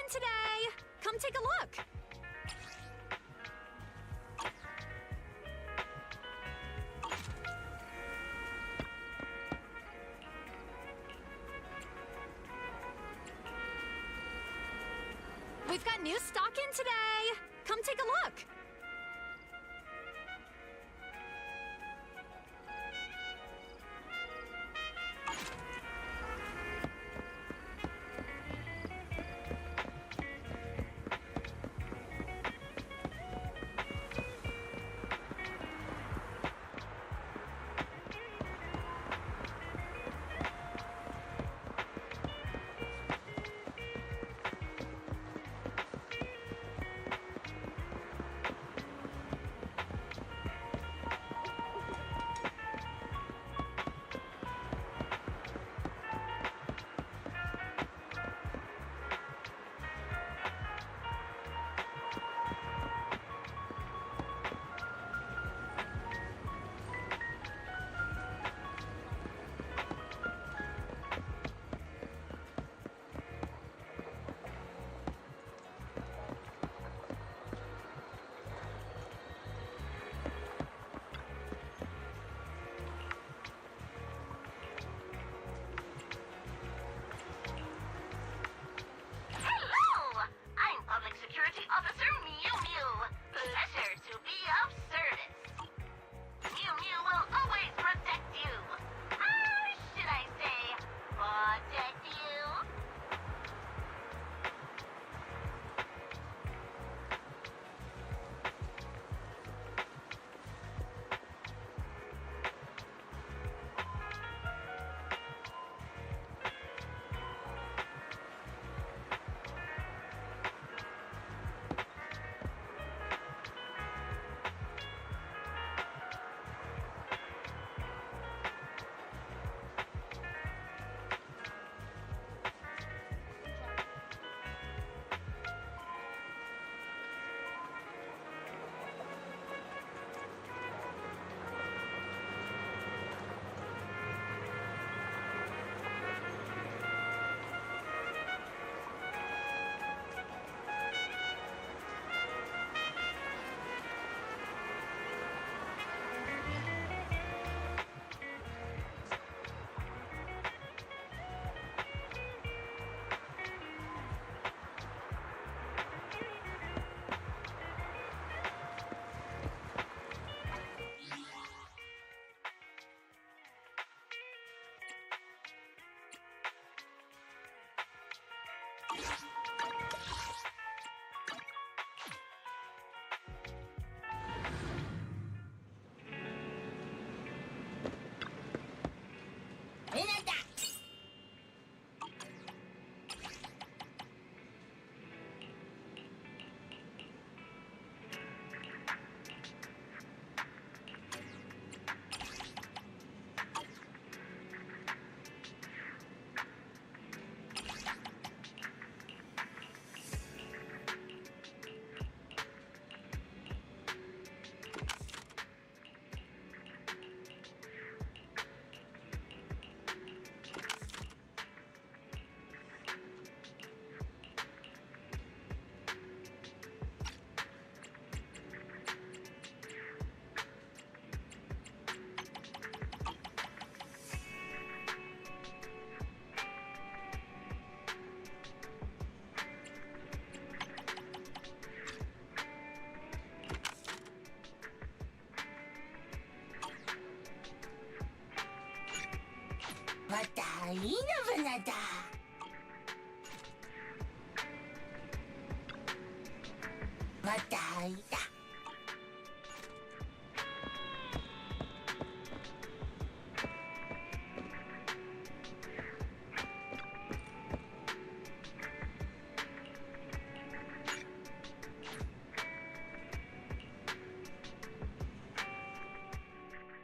today! Come take a look! We've got new stock in today! Come take a look!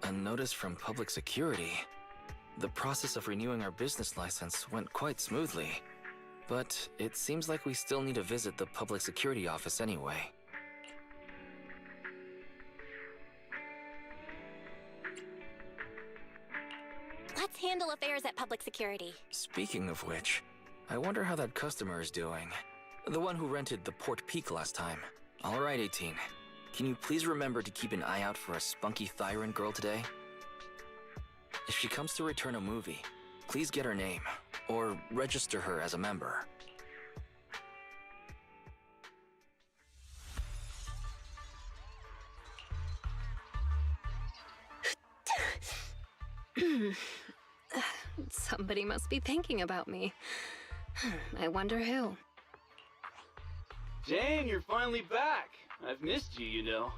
A notice from public security. The process of renewing our business license went quite smoothly, but it seems like we still need to visit the public security office anyway. Let's handle affairs at public security. Speaking of which, I wonder how that customer is doing. The one who rented the Port Peak last time. All right, 18. Can you please remember to keep an eye out for a spunky Thyran girl today? If she comes to return a movie, please get her name, or register her as a member. Somebody must be thinking about me. I wonder who. Jane, you're finally back. I've missed you, you know.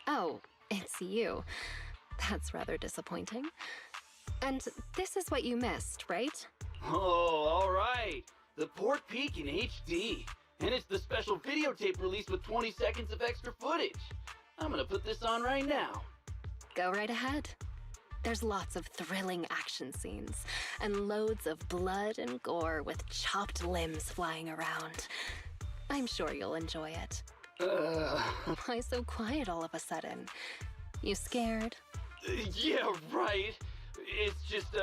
Oh, it's you. That's rather disappointing. And this is what you missed, right? Oh, all right. The Port Peak in HD. And it's the special videotape release with 20 seconds of extra footage. I'm gonna put this on right now. Go right ahead. There's lots of thrilling action scenes, and loads of blood and gore with chopped limbs flying around. I'm sure you'll enjoy it. Why so quiet all of a sudden? You scared? Yeah, right. It's just,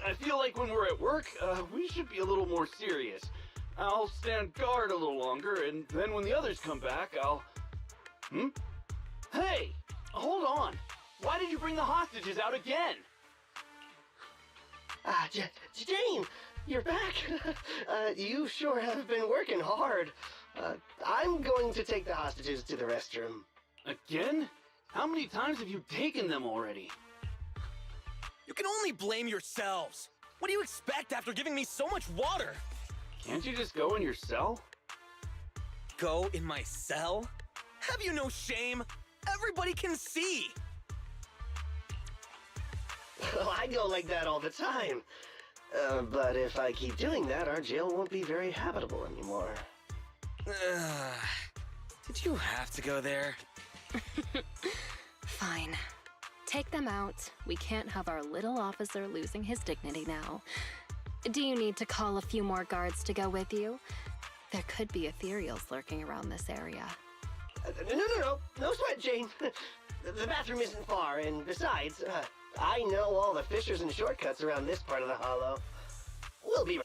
I feel like when we're at work, we should be a little more serious. I'll stand guard a little longer, and then when the others come back, I'll... Hey! Hold on! Why did you bring the hostages out again? Jane, you're back. You sure have been working hard. I'm going to take the hostages to the restroom. Again? How many times have you taken them already? You can only blame yourselves. What do you expect after giving me so much water? Can't you just go in your cell? Go in my cell? Have you no shame? Everybody can see. Well, I go like that all the time. But if I keep doing that, our jail won't be very habitable anymore. Did you have to go there? Fine. Take them out. We can't have our little officer losing his dignity now. Do you need to call a few more guards to go with you? There could be ethereals lurking around this area. No sweat, Jane. The bathroom isn't far, and besides, I know all the fissures and shortcuts around this part of the hollow. We'll be right.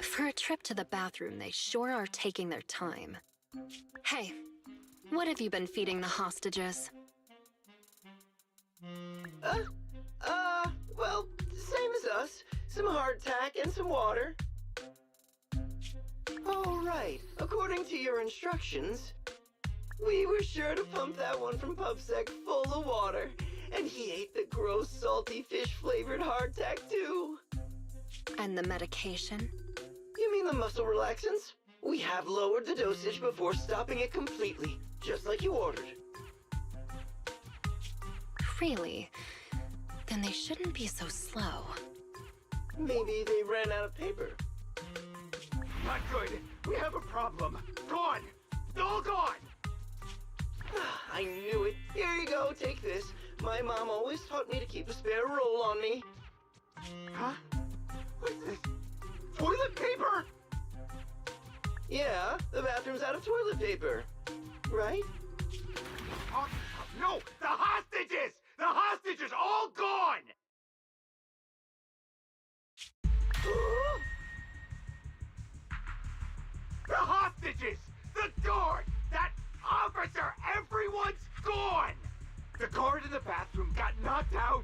For a trip to the bathroom, they sure are taking their time. Hey, what have you been feeding the hostages? Well, same as us. Some hardtack and some water. All right, according to your instructions, we were sure to pump that one from PubSec full of water, and he ate the gross, salty, fish-flavored hardtack too. And the medication? You mean the muscle relaxants? We have lowered the dosage before stopping it completely, just like you ordered. Really? Then they shouldn't be so slow. Maybe they ran out of paper. Not good. We have a problem. Gone. All gone. I knew it. Here you go, take this. My mom always taught me to keep a spare roll on me. Huh? What's this? Toilet paper? Yeah, the bathroom's out of toilet paper. Right? Oh, no! The hostages! The hostages all gone! The hostages! The guard! That officer! Everyone's gone! The guard in the bathroom got knocked out,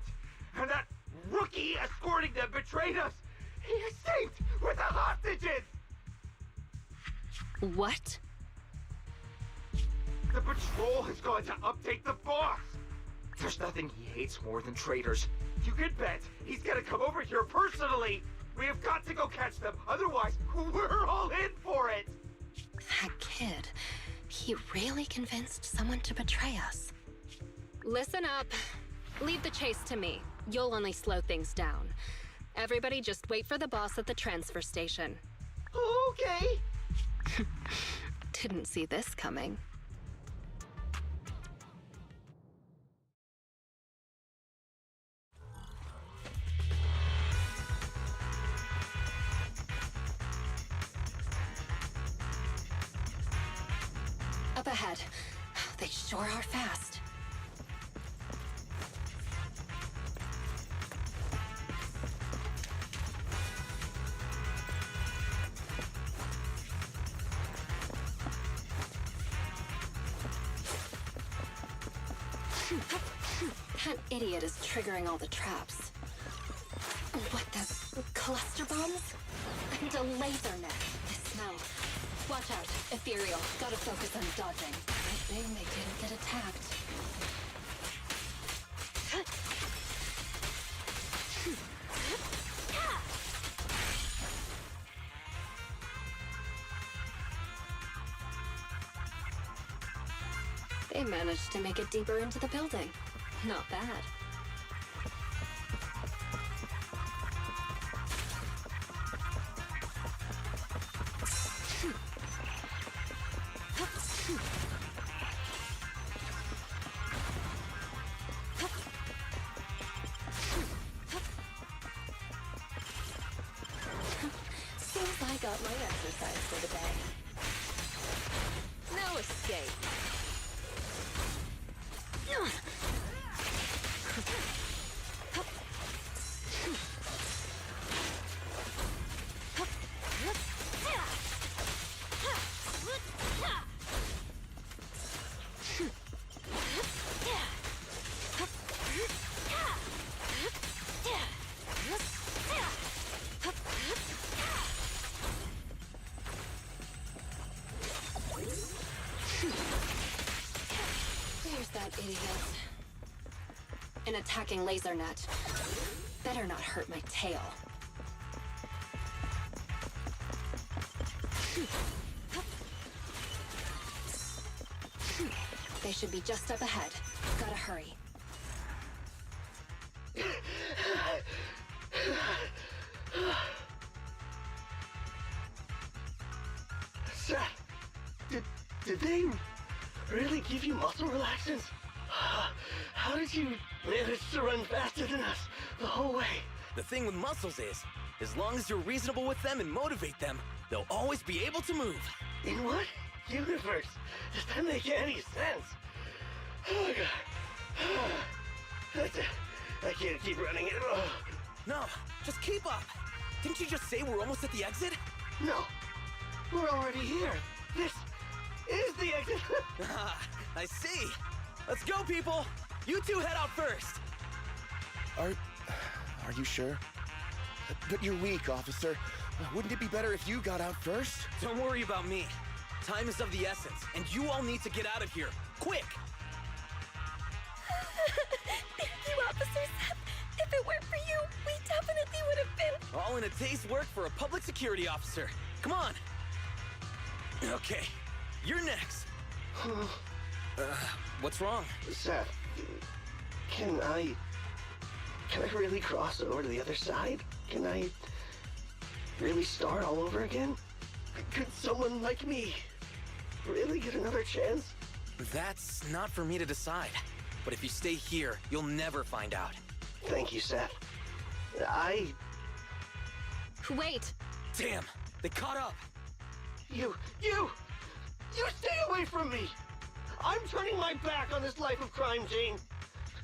and that rookie escorting them betrayed us. He escaped with the hostages! What? The patrol has gone to update the boss! There's nothing he hates more than traitors. You can bet he's gonna come over here personally! We have got to go catch them, otherwise we're all in for it! That kid, he really convinced someone to betray us. Listen up. Leave the chase to me. You'll only slow things down. Everybody just wait for the boss at the transfer station. Okay. Didn't see this coming. Up ahead. They sure are fast. That idiot is triggering all the traps. What the... cluster bombs? And a laser net. The smell. Watch out. Ethereal. Gotta focus on dodging. Good thing they didn't get attacked. They managed to make it deeper into the building. Not bad. Seems I got my exercise for the day. No escape. There's that idiot. An attacking laser net. Better not hurt my tail. They should be just up ahead. Gotta hurry. Seth, did they really give you muscle relaxants? How did you manage to run faster than us the whole way? The thing with muscles is, as long as you're reasonable with them and motivate them, they'll always be able to move. In what universe does that make any sense? Oh god. That's it. I can't keep running it. Oh. No, just keep up. Didn't you just say we're almost at the exit? No, we're already here. This is the exit. I see. Let's go, people. You two head out first. Are you sure? But you're weak, officer. Wouldn't it be better if you got out first? Don't worry about me. Time is of the essence, and you all need to get out of here. Quick! Thank you, Officer Seth. If it weren't for you, we definitely would have been... All in a day's work for a public security officer. Come on. Okay, you're next. What's wrong? Seth, can I really cross over to the other side? Can I really start all over again? Could someone like me really get another chance? That's not for me to decide. But if you stay here, you'll never find out. Thank you, Seth. Wait! Damn, they caught up. You stay away from me! I'm turning my back on this life of crime, Jane.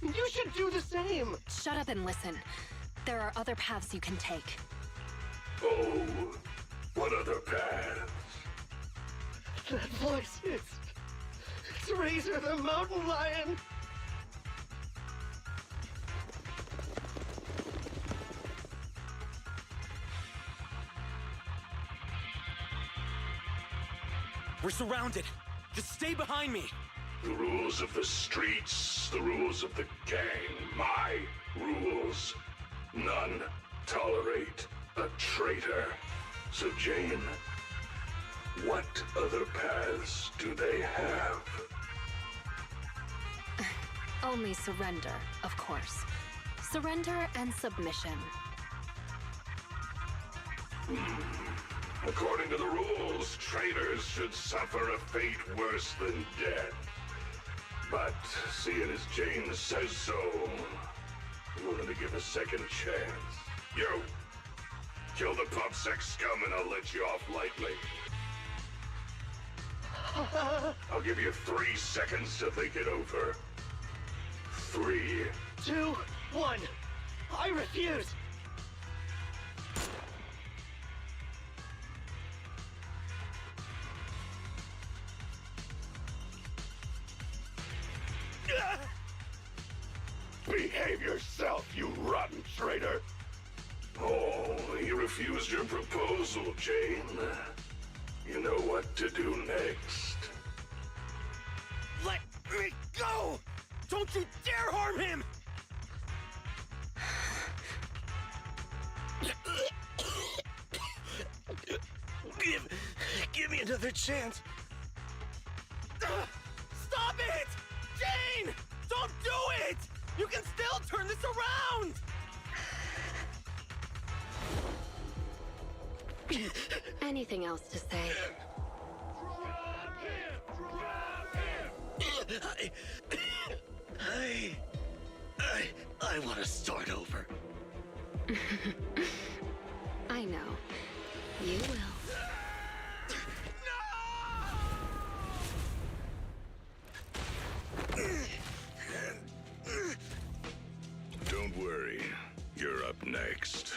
You should do the same. Shut up and listen. There are other paths you can take. Oh, what other paths? That voice, it's Razor the Mountain Lion. We're surrounded. Just stay behind me. The rules of the streets, the rules of the gang, my rules. None tolerate a traitor. So Jane, what other paths do they have? Only surrender, of course. Surrender and submission. According to the rules, traitors should suffer a fate worse than death. But seeing as Jane says so, I'm willing to give a second chance. You! Kill the PubSec scum and I'll let you off lightly. I'll give you 3 seconds to think it over. 3. 2, 1. I refuse. Behave yourself, you rotten traitor! Oh, you refused your proposal, Jane. You know what to do next. Let me go! Don't you dare harm him! Give me another chance. Stop it! Jane! Don't do it! You can still turn this around! Anything else to say? I want to start over. I know. You will. Don't worry. You're up next.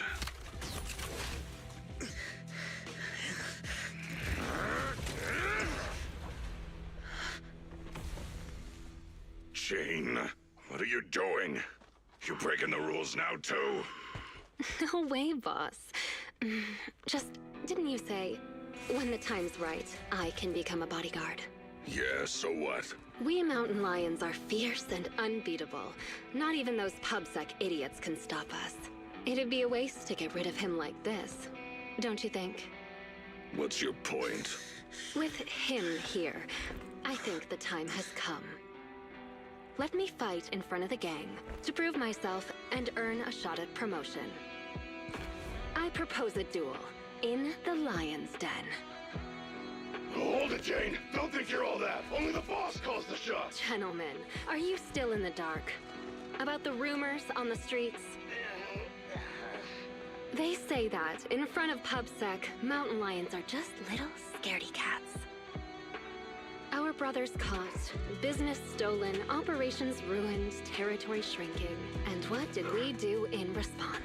Jane, what are you doing? You breaking the rules now, too? No way, boss. Just, didn't you say, when the time's right, I can become a bodyguard? Yeah, so what? We mountain lions are fierce and unbeatable. Not even those PubSec idiots can stop us. It'd be a waste to get rid of him like this, don't you think? What's your point? With him here, I think the time has come. Let me fight in front of the gang to prove myself and earn a shot at promotion. I propose a duel in the Lion's Den. Hold it, Jane. Don't think you're all that. Only the boss calls the shots. Gentlemen, are you still in the dark? About the rumors on the streets? They say that in front of PubSec, mountain lions are just little scaredy cats. Our brothers caught, business stolen, operations ruined, territory shrinking. And what did we do in response?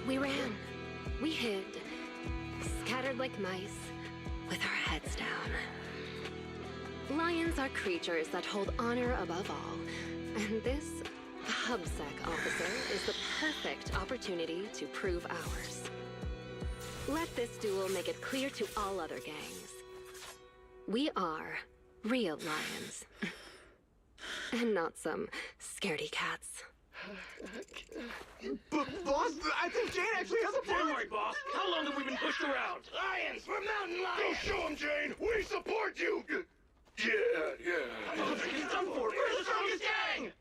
We ran. We hid. Scattered like mice, with our heads down. Lions are creatures that hold honor above all. And this PubSec officer is the perfect opportunity to prove ours. Let this duel make it clear to all other gangs. We are real lions. And not some scaredy cats. Boss, I think Jane actually has a point. Don't worry, boss. How long have we been pushed around? Lions, we're mountain Go lions. show him, Jane. We support you. Yeah. He's done for. We're the strongest gang.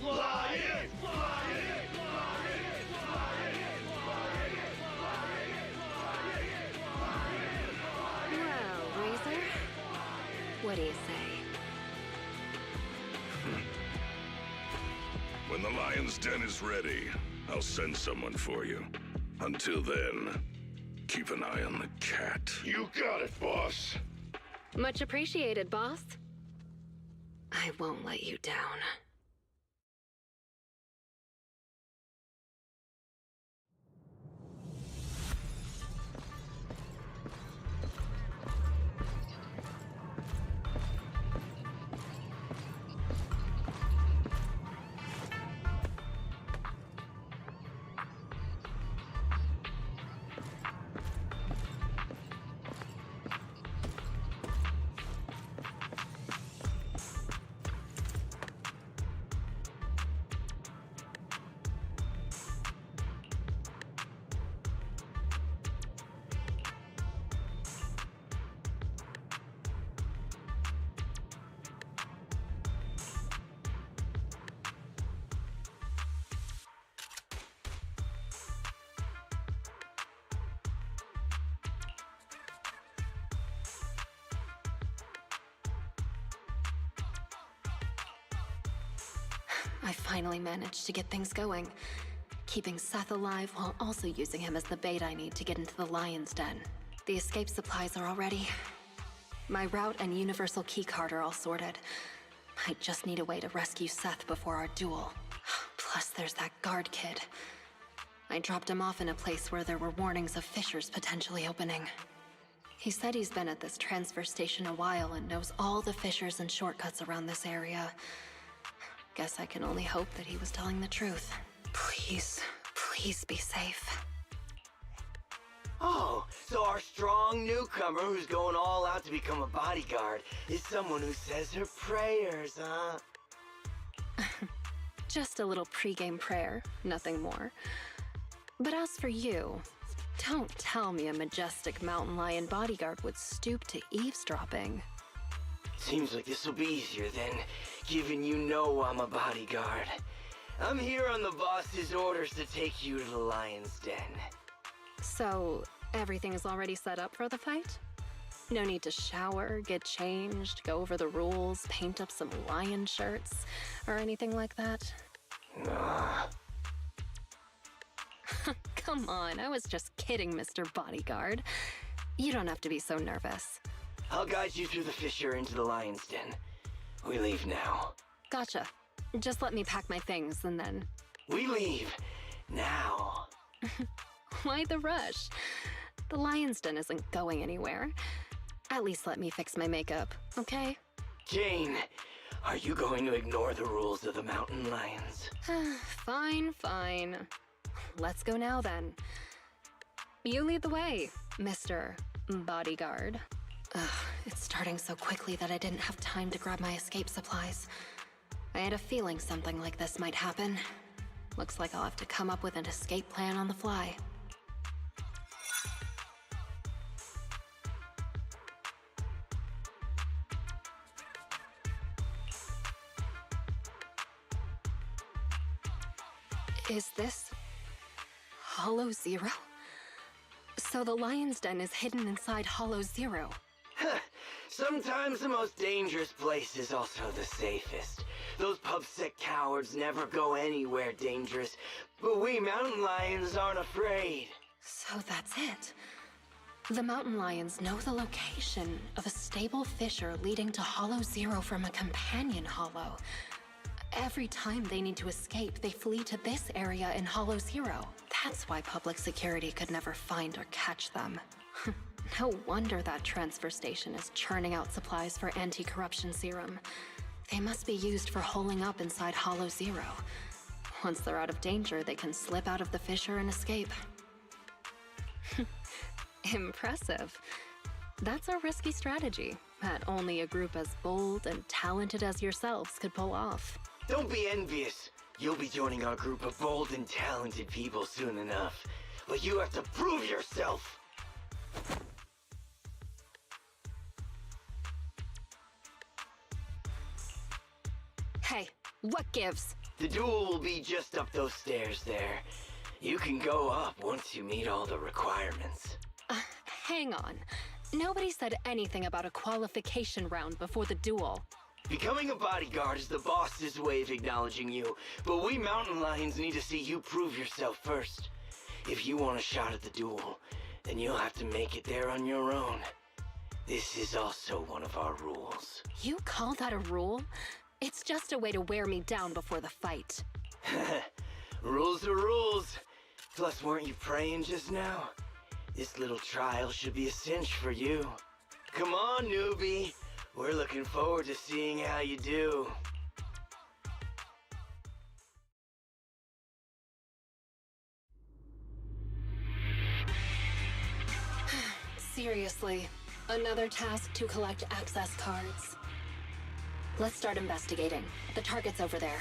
Lions, lions, Well, Razor, what do you say? When the Lion's Den is ready, I'll send someone for you. Until then, keep an eye on the cat. You got it, boss. Much appreciated, boss. I won't let you down. I finally managed to get things going, keeping Seth alive while also using him as the bait I need to get into the lion's den. The escape supplies are all ready. My route and universal keycard are all sorted. I just need a way to rescue Seth before our duel. Plus, there's that guard kid. I dropped him off in a place where there were warnings of fissures potentially opening. He said he's been at this transfer station a while and knows all the fissures and shortcuts around this area. Guess I can only hope that he was telling the truth. Please, please be safe. Oh, so our strong newcomer who's going all out to become a bodyguard is someone who says her prayers, huh? Just a little pregame prayer, nothing more. But as for you, don't tell me a majestic mountain lion bodyguard would stoop to eavesdropping. Seems like this will be easier then, given you know I'm a bodyguard. I'm here on the boss's orders to take you to the lion's den. So, everything's already set up for the fight? No need to shower, get changed, go over the rules, paint up some lion shirts, or anything like that? Come on, I was just kidding, Mr. Bodyguard. You don't have to be so nervous. I'll guide you through the fissure into the lion's den. We leave now. Gotcha. Just let me pack my things and then... We leave now. Why the rush? The lion's den isn't going anywhere. At least let me fix my makeup, okay? Jane, are you going to ignore the rules of the mountain lions? Fine, fine. Let's go now then. You lead the way, Mr. Bodyguard. Ugh, it's starting so quickly that I didn't have time to grab my escape supplies. I had a feeling something like this might happen. Looks like I'll have to come up with an escape plan on the fly. Is this Hollow Zero? So the lion's den is hidden inside Hollow Zero. Sometimes the most dangerous place is also the safest. Those pubsec cowards never go anywhere dangerous, but we mountain lions aren't afraid. So that's it. The mountain lions know the location of a stable fissure leading to Hollow Zero from a companion hollow. Every time they need to escape, they flee to this area in Hollow Zero. That's why public security could never find or catch them. No wonder that transfer station is churning out supplies for anti-corruption serum. They must be used for holing up inside Hollow Zero. Once they're out of danger, they can slip out of the fissure and escape. Impressive. That's a risky strategy that only a group as bold and talented as yourselves could pull off. Don't be envious. You'll be joining our group of bold and talented people soon enough. But you have to prove yourself! Hey, what gives? The duel will be just up those stairs there. You can go up once you meet all the requirements. Hang on. Nobody said anything about a qualification round before the duel. Becoming a bodyguard is the boss's way of acknowledging you, but we mountain lions need to see you prove yourself first. If you want a shot at the duel, then you'll have to make it there on your own. This is also one of our rules. You call that a rule? It's just a way to wear me down before the fight. Rules are rules. Plus, weren't you praying just now? This little trial should be a cinch for you. Come on, newbie. We're looking forward to seeing how you do. Seriously, another task to collect access cards. Let's start investigating. The target's over there.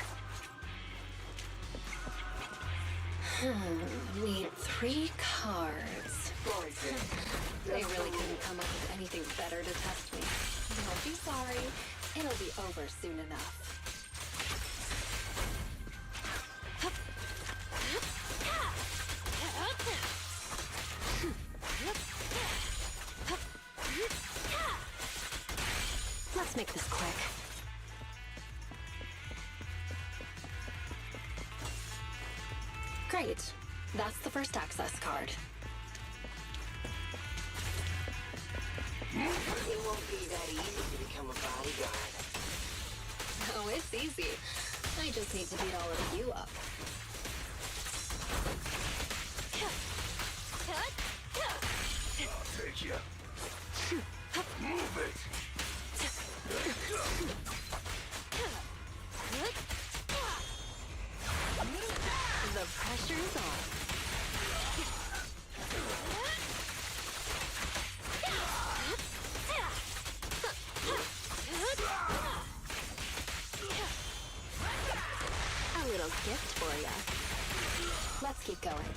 Need 3 cards. They really couldn't come up with anything better to test me. Don't be sorry. It'll be over soon enough. Let's make this quick. Great. That's the first access card. It won't be that easy to become a bodyguard. Oh, it's easy. I just need to beat all of you up. I'll take you. Move it. The pressure's on. A little gift for ya. Let's keep going.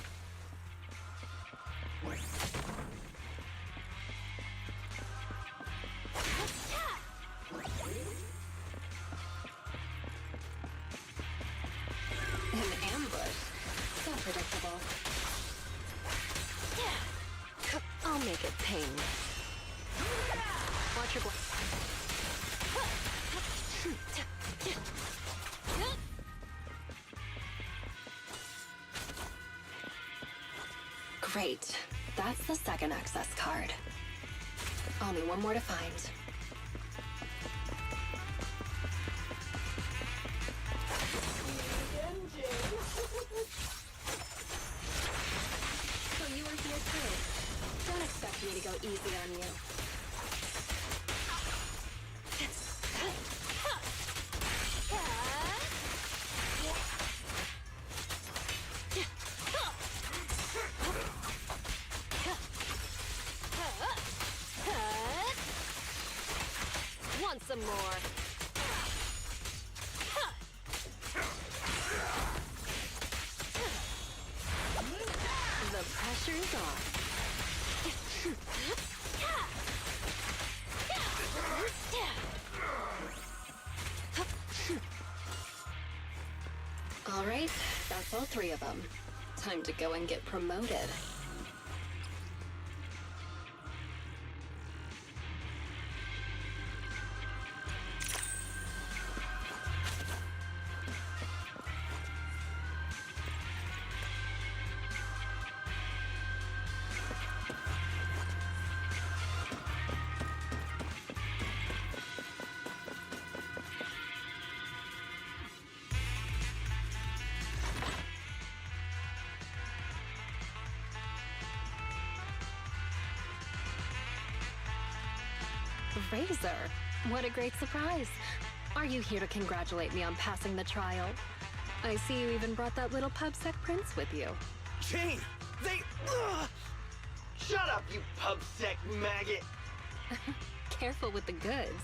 An ambush. So predictable. I'll make it ping. Watch your Great. That's the second access card. Only one more to find. So you were here too. Don't expect me to go easy on you. Want some more? The pressure's on. All right, that's all three of them. Time to go and get promoted. Razor, what a great surprise. Are you here to congratulate me on passing the trial? I see you even brought that little pubsec prince with you. Jane! They... Shut up, you pubsec maggot! Careful with the goods.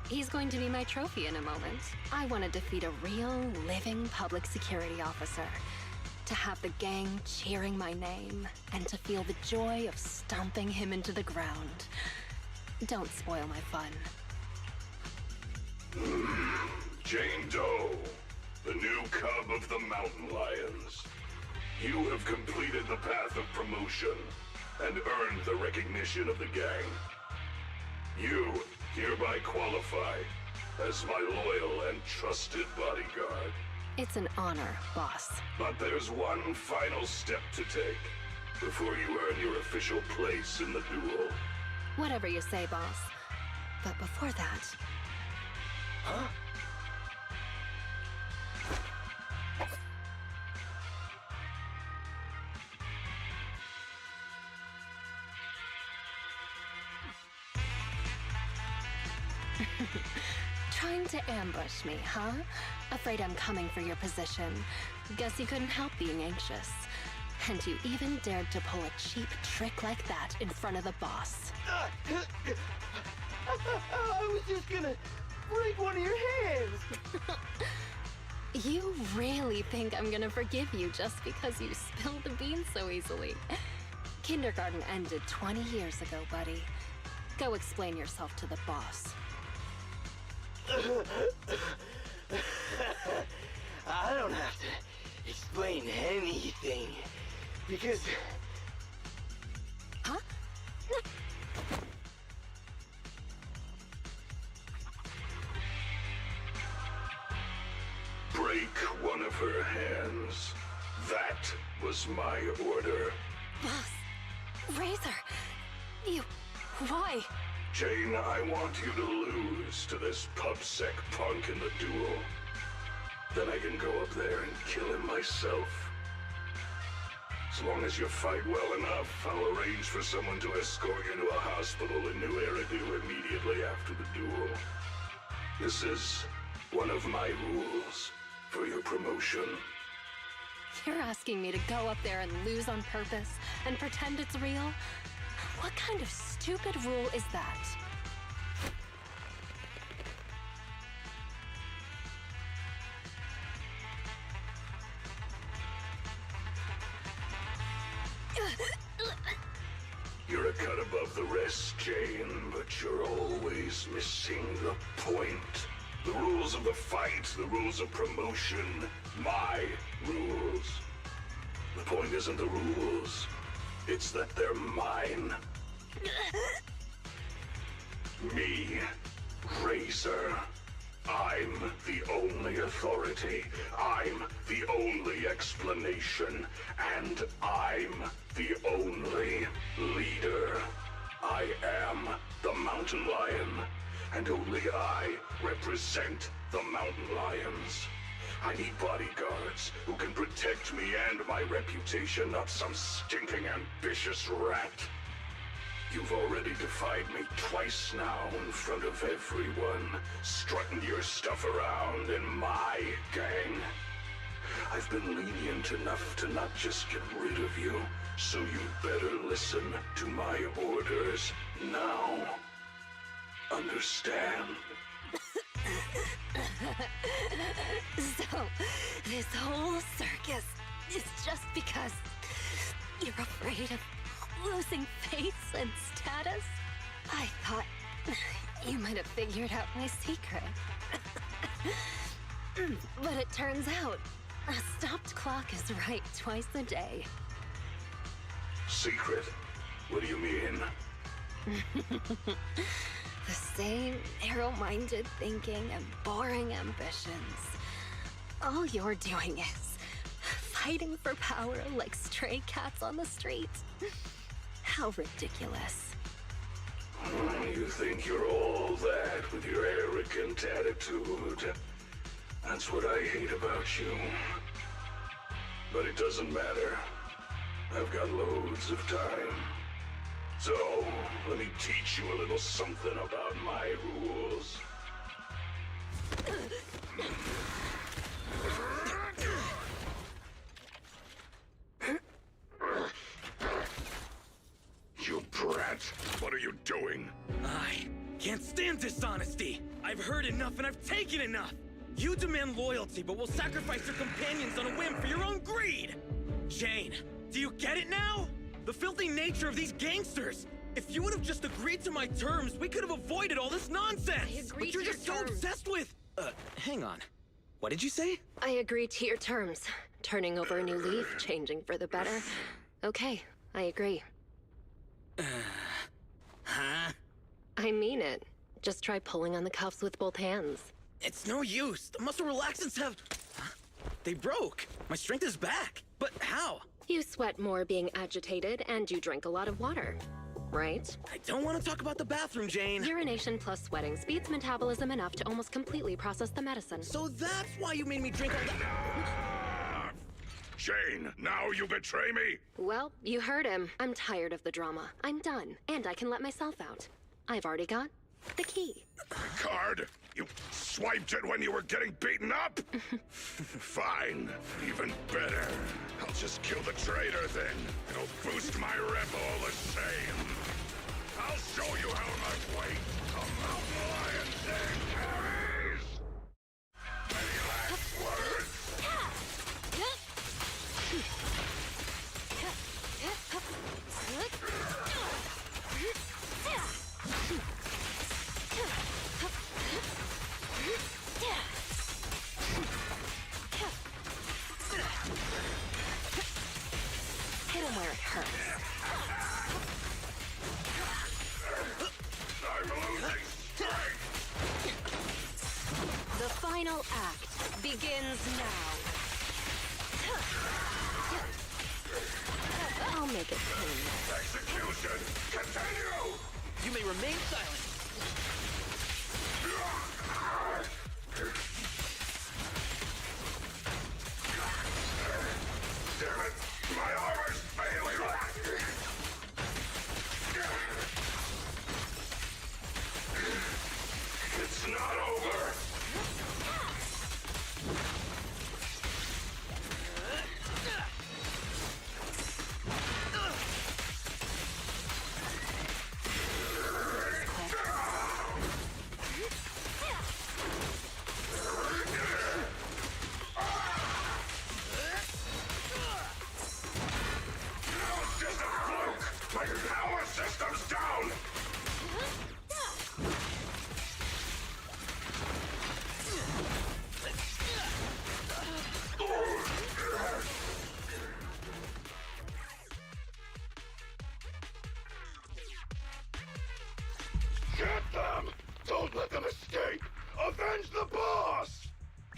He's going to be my trophy in a moment. I want to defeat a real, living public security officer. To have the gang cheering my name, and to feel the joy of stomping him into the ground. Don't spoil my fun. Jane Doe, the new cub of the Mountain Lions. You have completed the path of promotion and earned the recognition of the gang. You hereby qualify as my loyal and trusted bodyguard. It's an honor, boss. But there's one final step to take before you earn your official place in the duel. Whatever you say, boss. But before that... Huh? Trying to ambush me, huh? Afraid I'm coming for your position. Guess you couldn't help being anxious. And you even dared to pull a cheap trick like that in front of the boss. I was just gonna break one of your hands! You really think I'm gonna forgive you just because you spilled the beans so easily? Kindergarten ended 20 years ago, buddy. Go explain yourself to the boss. I don't have to explain anything, because... Huh? Break one of her hands. That was my order. Boss, Razor, you... why? Jane, I want you to lose to this pubsec punk in the duel. Then I can go up there and kill him myself. As long as you fight well enough, I'll arrange for someone to escort you to a hospital in New Eridu immediately after the duel. This is one of my rules for your promotion. You're asking me to go up there and lose on purpose and pretend it's real? What kind of stupid rule is that? You're a cut above the rest, Jane, but you're always missing the point. The rules of the fight, the rules of promotion, my rules. The point isn't the rules, it's that they're mine. Me, Razor. I'm the only authority. I'm the only explanation. And I'm the only leader. I am the Mountain Lion. And only I represent the Mountain Lions. I need bodyguards who can protect me and my reputation, not some stinking ambitious rat. You've already defied me twice now in front of everyone, strutting your stuff around in my gang. I've been lenient enough to not just get rid of you, so you better listen to my orders now. Understand? So, this whole circus is just because you're afraid of losing face and status? I thought you might have figured out my secret. But it turns out, a stopped clock is right twice a day. Secret? What do you mean? The same narrow-minded thinking and boring ambitions. All you're doing is fighting for power like stray cats on the street. How ridiculous. You think you're all that with your arrogant attitude. That's what I hate about you. But it doesn't matter. I've got loads of time. So, let me teach you a little something about my rules. You brat! What are you doing? I can't stand dishonesty. I've heard enough and I've taken enough. You demand loyalty, but will sacrifice your companions on a whim for your own greed. Jane, do you get it now? The filthy nature of these gangsters. If you would have just agreed to my terms, we could have avoided all this nonsense. I agreed but you're to your just so terms. obsessed with... hang on. What did you say? I agreed to your terms. Turning over a new leaf, changing for the better. Okay, I agree. Huh? I mean it. Just try pulling on the cuffs with both hands. It's no use. The muscle relaxants have... Huh? They broke. My strength is back. But how? You sweat more being agitated, and you drink a lot of water, right? I don't want to talk about the bathroom, Jane. Urination plus sweating speeds metabolism enough to almost completely process the medicine. So that's why you made me drink all that... Jane, now you betray me? Well, you heard him. I'm tired of the drama. I'm done, and I can let myself out. I've already got the key. Card? You swiped it when you were getting beaten up? Fine. Even better. I'll just kill the traitor then. It'll boost my rep all the same. I'll show you how much weight a mountain lion thing carries. Any last words? Hit him where it hurts. I'm losing strength. The final act begins now.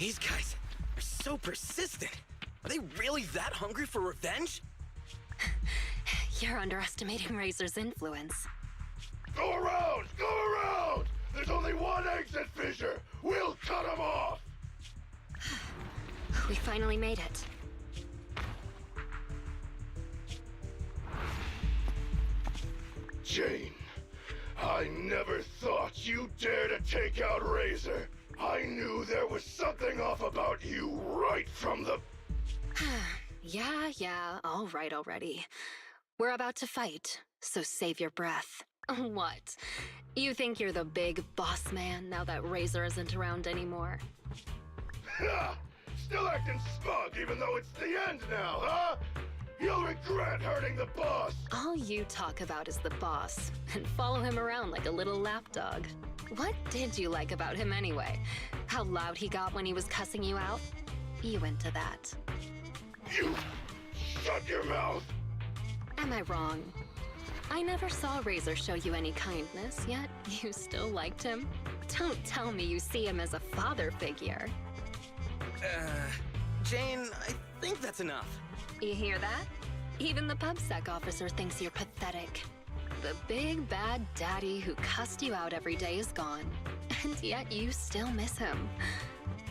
These guys are so persistent. Are they really that hungry for revenge? You're underestimating Razor's influence. Go around! Go around! There's only one exit fissure! We'll cut him off! We finally made it. Jane, I never thought you'd dare to take out Razor. I knew there was something off about you right from the... Yeah, all right already. We're about to fight, so save your breath. What? You think you're the big boss man now that Razor isn't around anymore? Ha! Still acting smug even though it's the end now, huh? You'll regret hurting the boss! All you talk about is the boss, and follow him around like a little lapdog. What did you like about him anyway? How loud he got when he was cussing you out? You into that. You... shut your mouth! Am I wrong? I never saw Razor show you any kindness, yet you still liked him? Don't tell me you see him as a father figure. Jane, I think that's enough. You hear that? Even the PubSec officer thinks you're pathetic. The big bad daddy who cussed you out every day is gone, and yet you still miss him.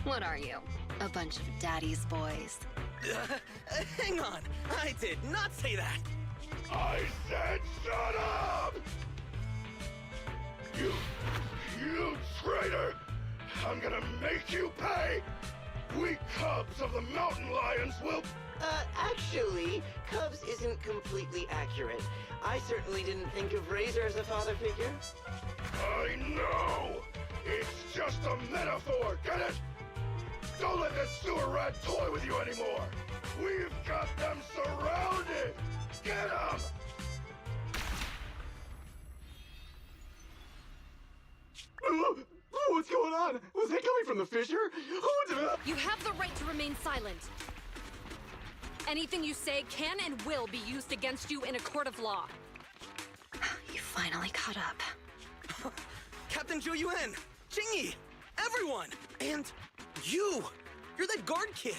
What are you? A bunch of daddy's boys. Hang on, I did not say that. I said shut up! You traitor! I'm gonna make you pay! We cubs of the mountain lions will... Actually, Cubs isn't completely accurate. I certainly didn't think of Razor as a father figure. I know! It's just a metaphor, get it? Don't let that sewer rat toy with you anymore! We've got them surrounded! Get them! What's going on? Was that coming from the fissure? Who did it? You have the right to remain silent. Anything you say can and will be used against you in a court of law. You finally caught up. Captain Zhou Yuan, Jingyi, everyone, and you. You're that guard kid.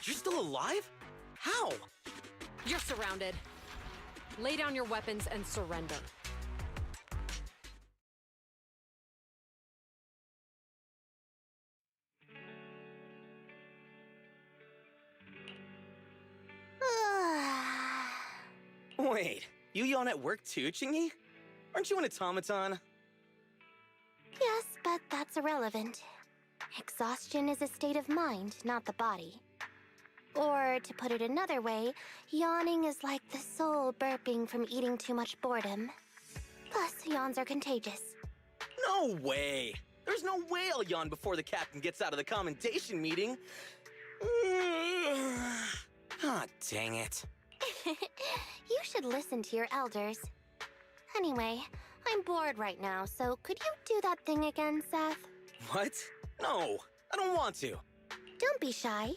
You're still alive? How? You're surrounded. Lay down your weapons and surrender. Wait, you yawn at work too, Jingyi? Aren't you an automaton? Yes, but that's irrelevant. Exhaustion is a state of mind, not the body. Or, to put it another way, yawning is like the soul burping from eating too much boredom. Plus, yawns are contagious. No way! There's no way I'll yawn before the captain gets out of the commendation meeting. Ah, dang it. You should listen to your elders. Anyway, I'm bored right now, so could you do that thing again, Seth? What? No, I don't want to. Don't be shy.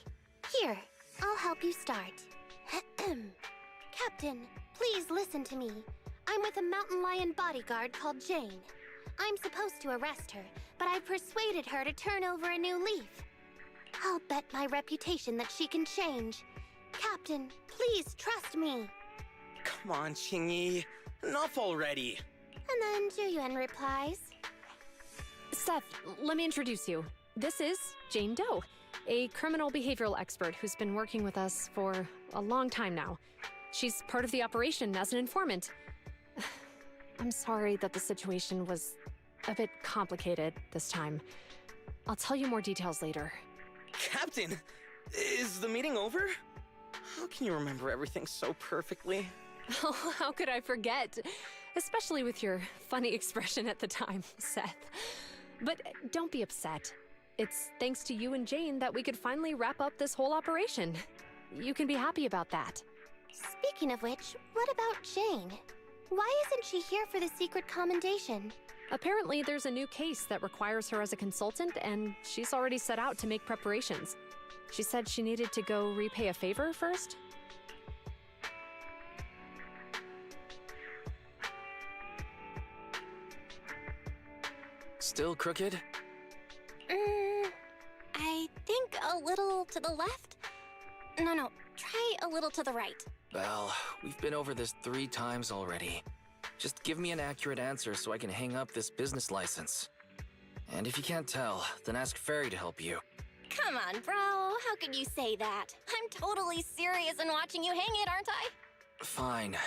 Here, I'll help you start. Captain, please listen to me. I'm with a mountain lion bodyguard called Jane. I'm supposed to arrest her, but I've persuaded her to turn over a new leaf. I'll bet my reputation that she can change. Captain, please trust me. Come on, Jingyi. Enough already. And then Zhou Yuan replies. Seth, let me introduce you. This is Jane Doe, a criminal behavioral expert who's been working with us for a long time now. She's part of the operation as an informant. I'm sorry that the situation was a bit complicated this time. I'll tell you more details later. Captain, is the meeting over? How can you remember everything so perfectly? Oh, how could I forget? Especially with your funny expression at the time, Seth. But don't be upset. It's thanks to you and Jane that we could finally wrap up this whole operation. You can be happy about that. Speaking of which, what about Jane? Why isn't she here for the secret commendation? Apparently, there's a new case that requires her as a consultant, and she's already set out to make preparations. She said she needed to go repay a favor first. Still crooked? I think a little to the left? No, try a little to the right. Belle, we've been over this 3 times already. Just give me an accurate answer so I can hang up this business license. And if you can't tell, then ask Fairy to help you. Come on, bro. How could you say that? I'm totally serious in watching you hang it, aren't I? Fine.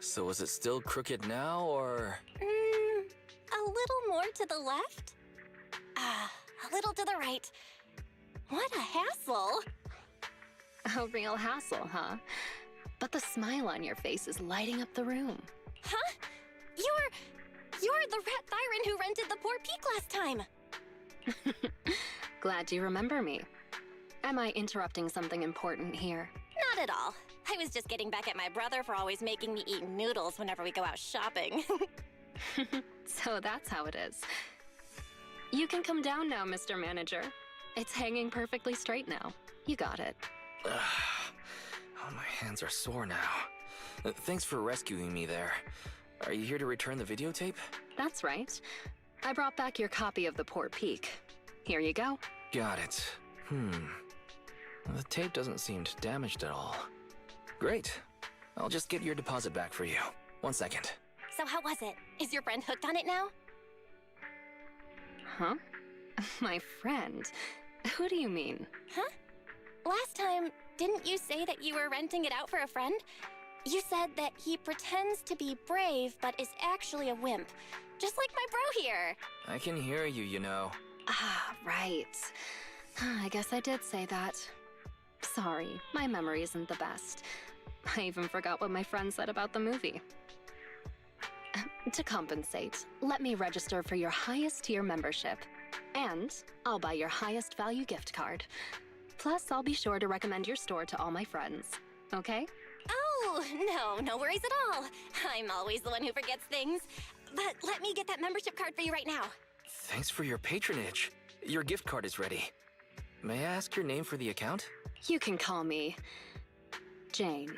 So is it still crooked now, or...? A little more to the left? A little to the right. What a hassle. A real hassle, huh? But the smile on your face is lighting up the room. Huh? You're the rat Thyron who rented the poor peak last time. Glad you remember me. Am I interrupting something important here? Not at all. I was just getting back at my brother for always making me eat noodles whenever we go out shopping. So that's how it is. You can come down now, Mr. Manager. It's hanging perfectly straight now. You got it. Oh, my hands are sore now. Thanks for rescuing me there. Are you here to return the videotape? That's right. I brought back your copy of The Poor Peak. Here you go. Got it. The tape doesn't seem damaged at all. Great. I'll just get your deposit back for you. 1 second. So how was it? Is your friend hooked on it now? Huh? My friend? Who do you mean? Huh? Last time, didn't you say that you were renting it out for a friend? You said that he pretends to be brave, but is actually a wimp. Just like my bro here. I can hear you, you know. Ah, right. I guess I did say that. Sorry, my memory isn't the best. I even forgot what my friend said about the movie. To compensate, let me register for your highest tier membership. And I'll buy your highest value gift card. Plus, I'll be sure to recommend your store to all my friends. Okay? Oh, no worries at all. I'm always the one who forgets things. But let me get that membership card for you right now. Thanks for your patronage. Your gift card is ready. May I ask your name for the account? You can call me Jane.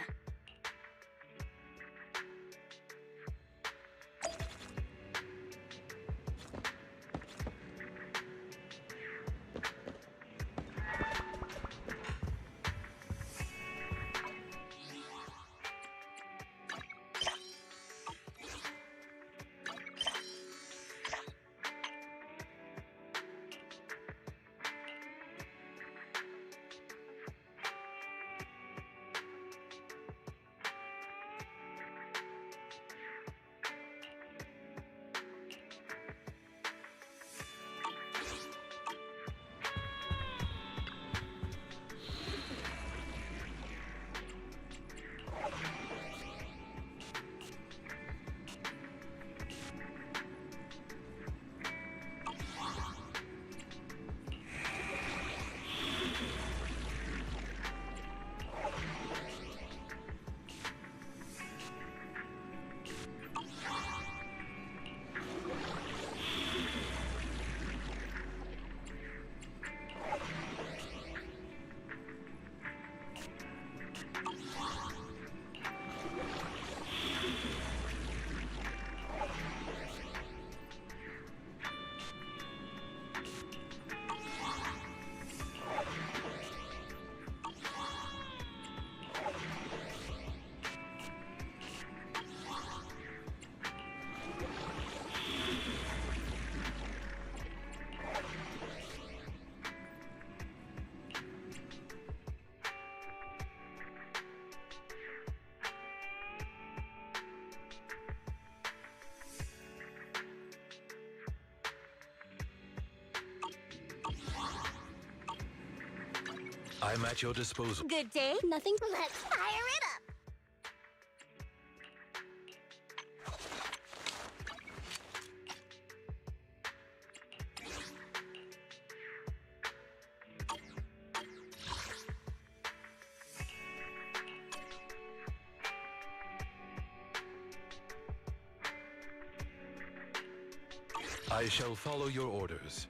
I'm at your disposal. Good day. Nothing. Let's fire it up. I shall follow your orders.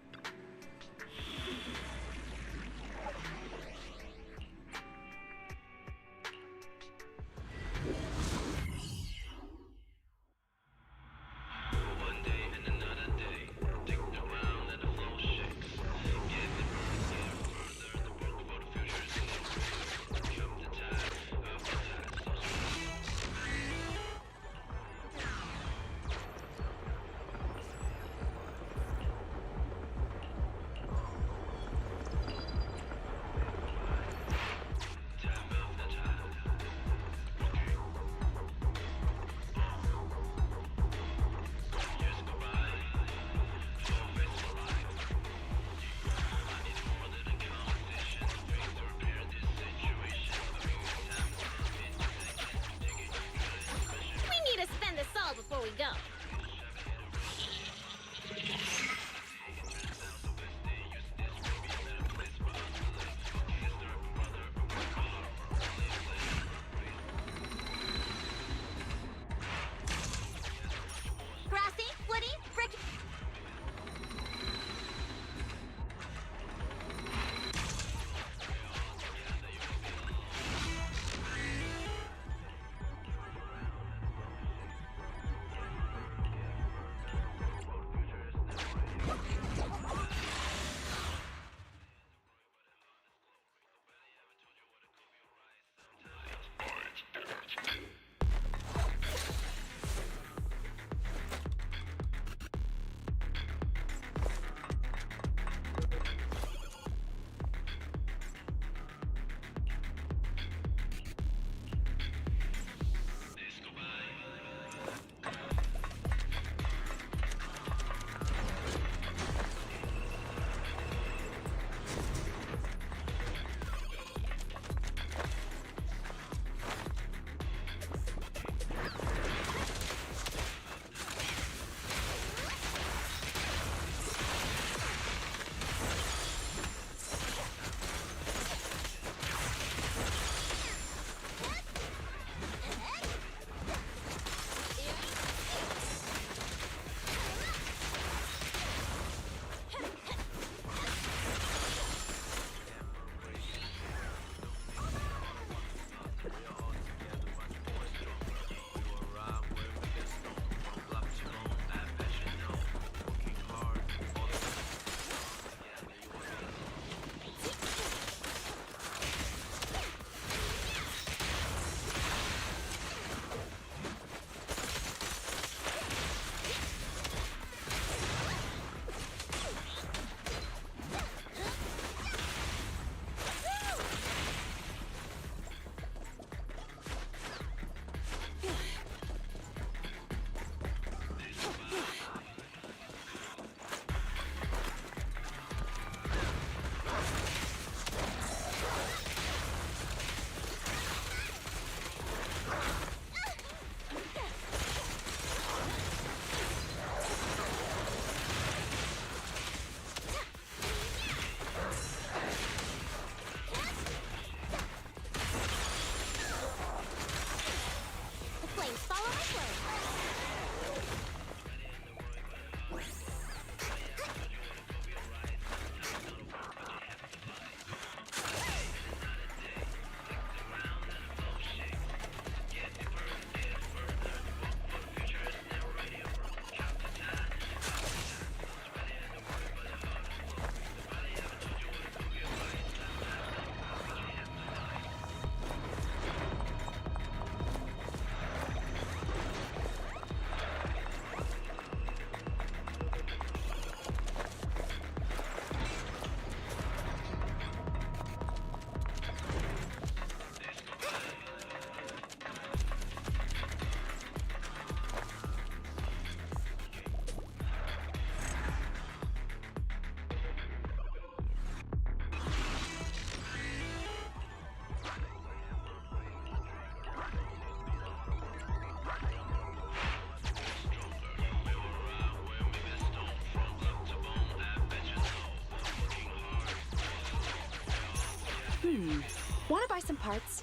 Wanna buy some parts?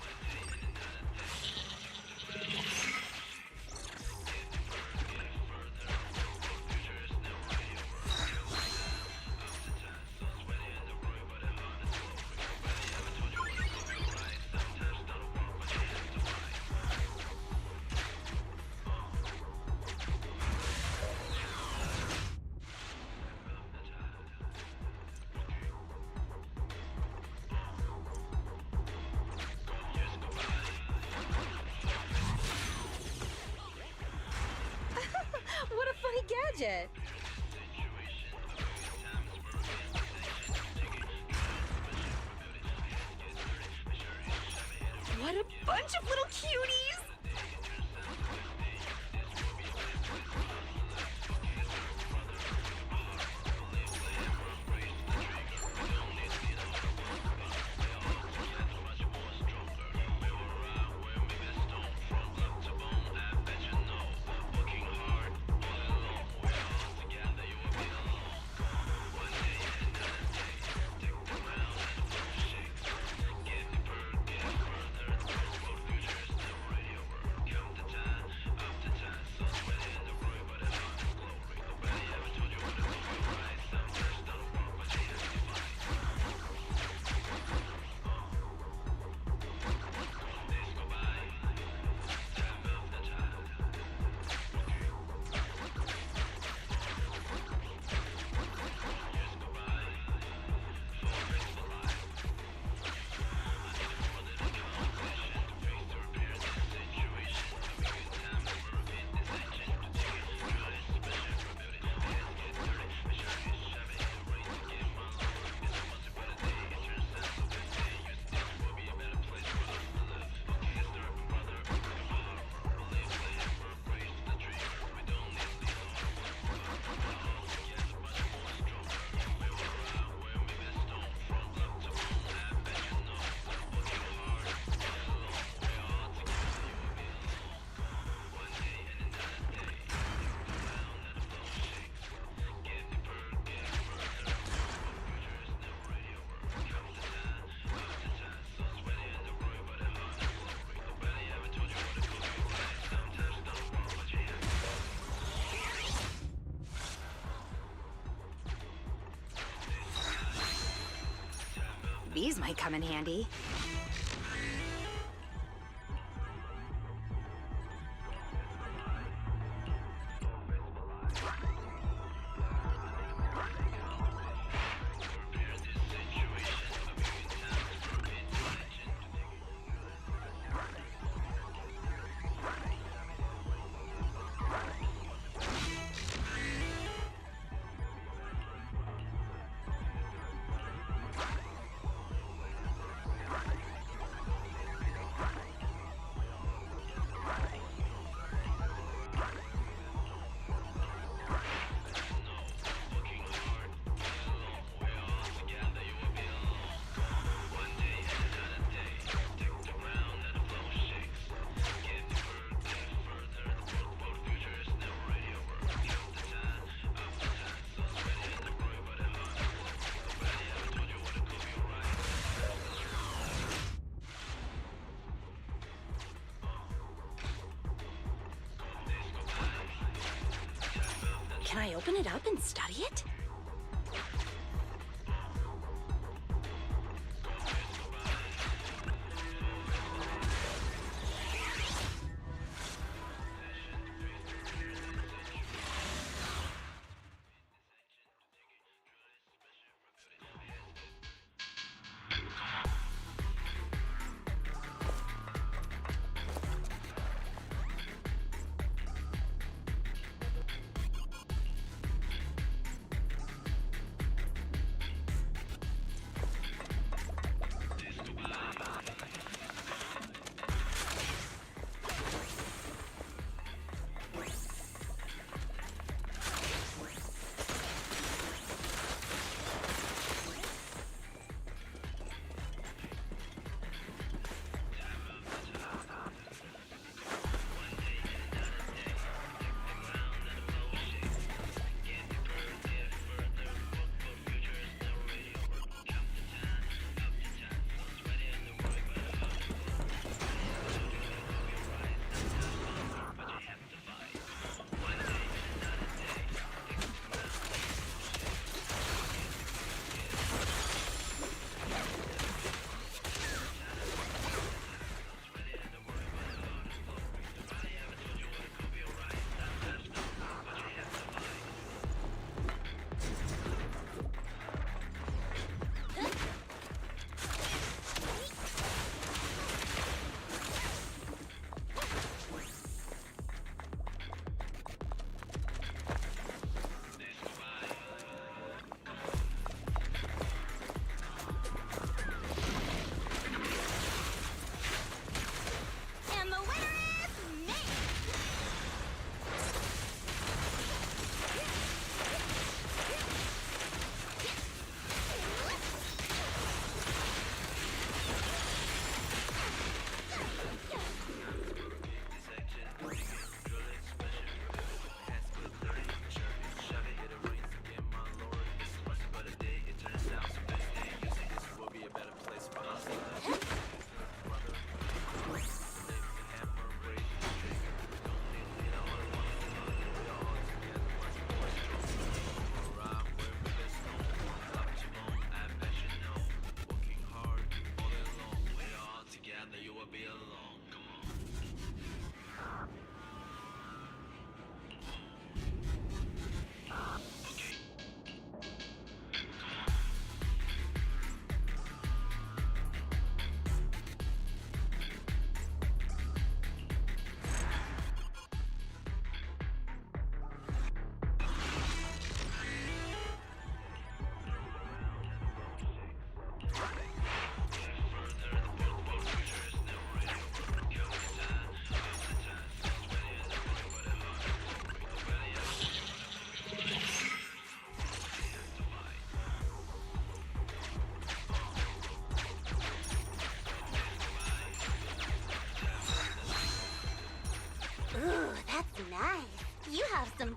What a funny gadget! What a bunch of little cuties! These might come in handy. Can I open it up and study it? Nice. You have some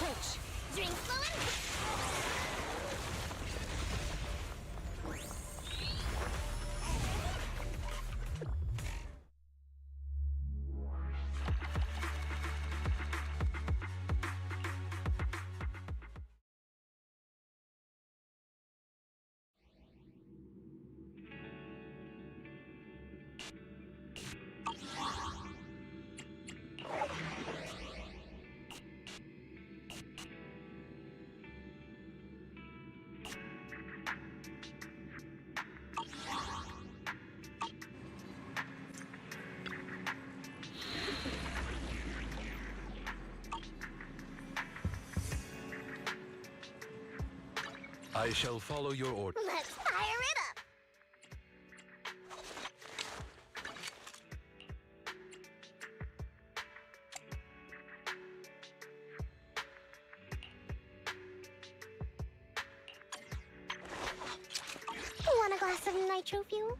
approach. Drink flowing? I shall follow your order. Let's fire it up! Want a glass of nitro fuel?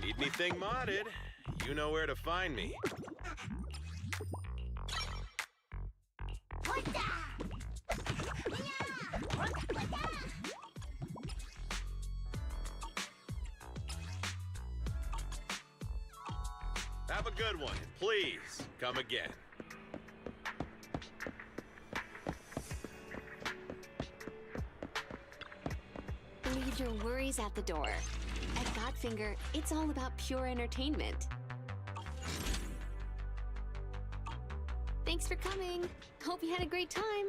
Need anything modded, you know where to find me. Have a good one, and please, come again. Leave your worries at the door. At Godfinger, it's all about pure entertainment. Thanks for coming. Hope you had a great time.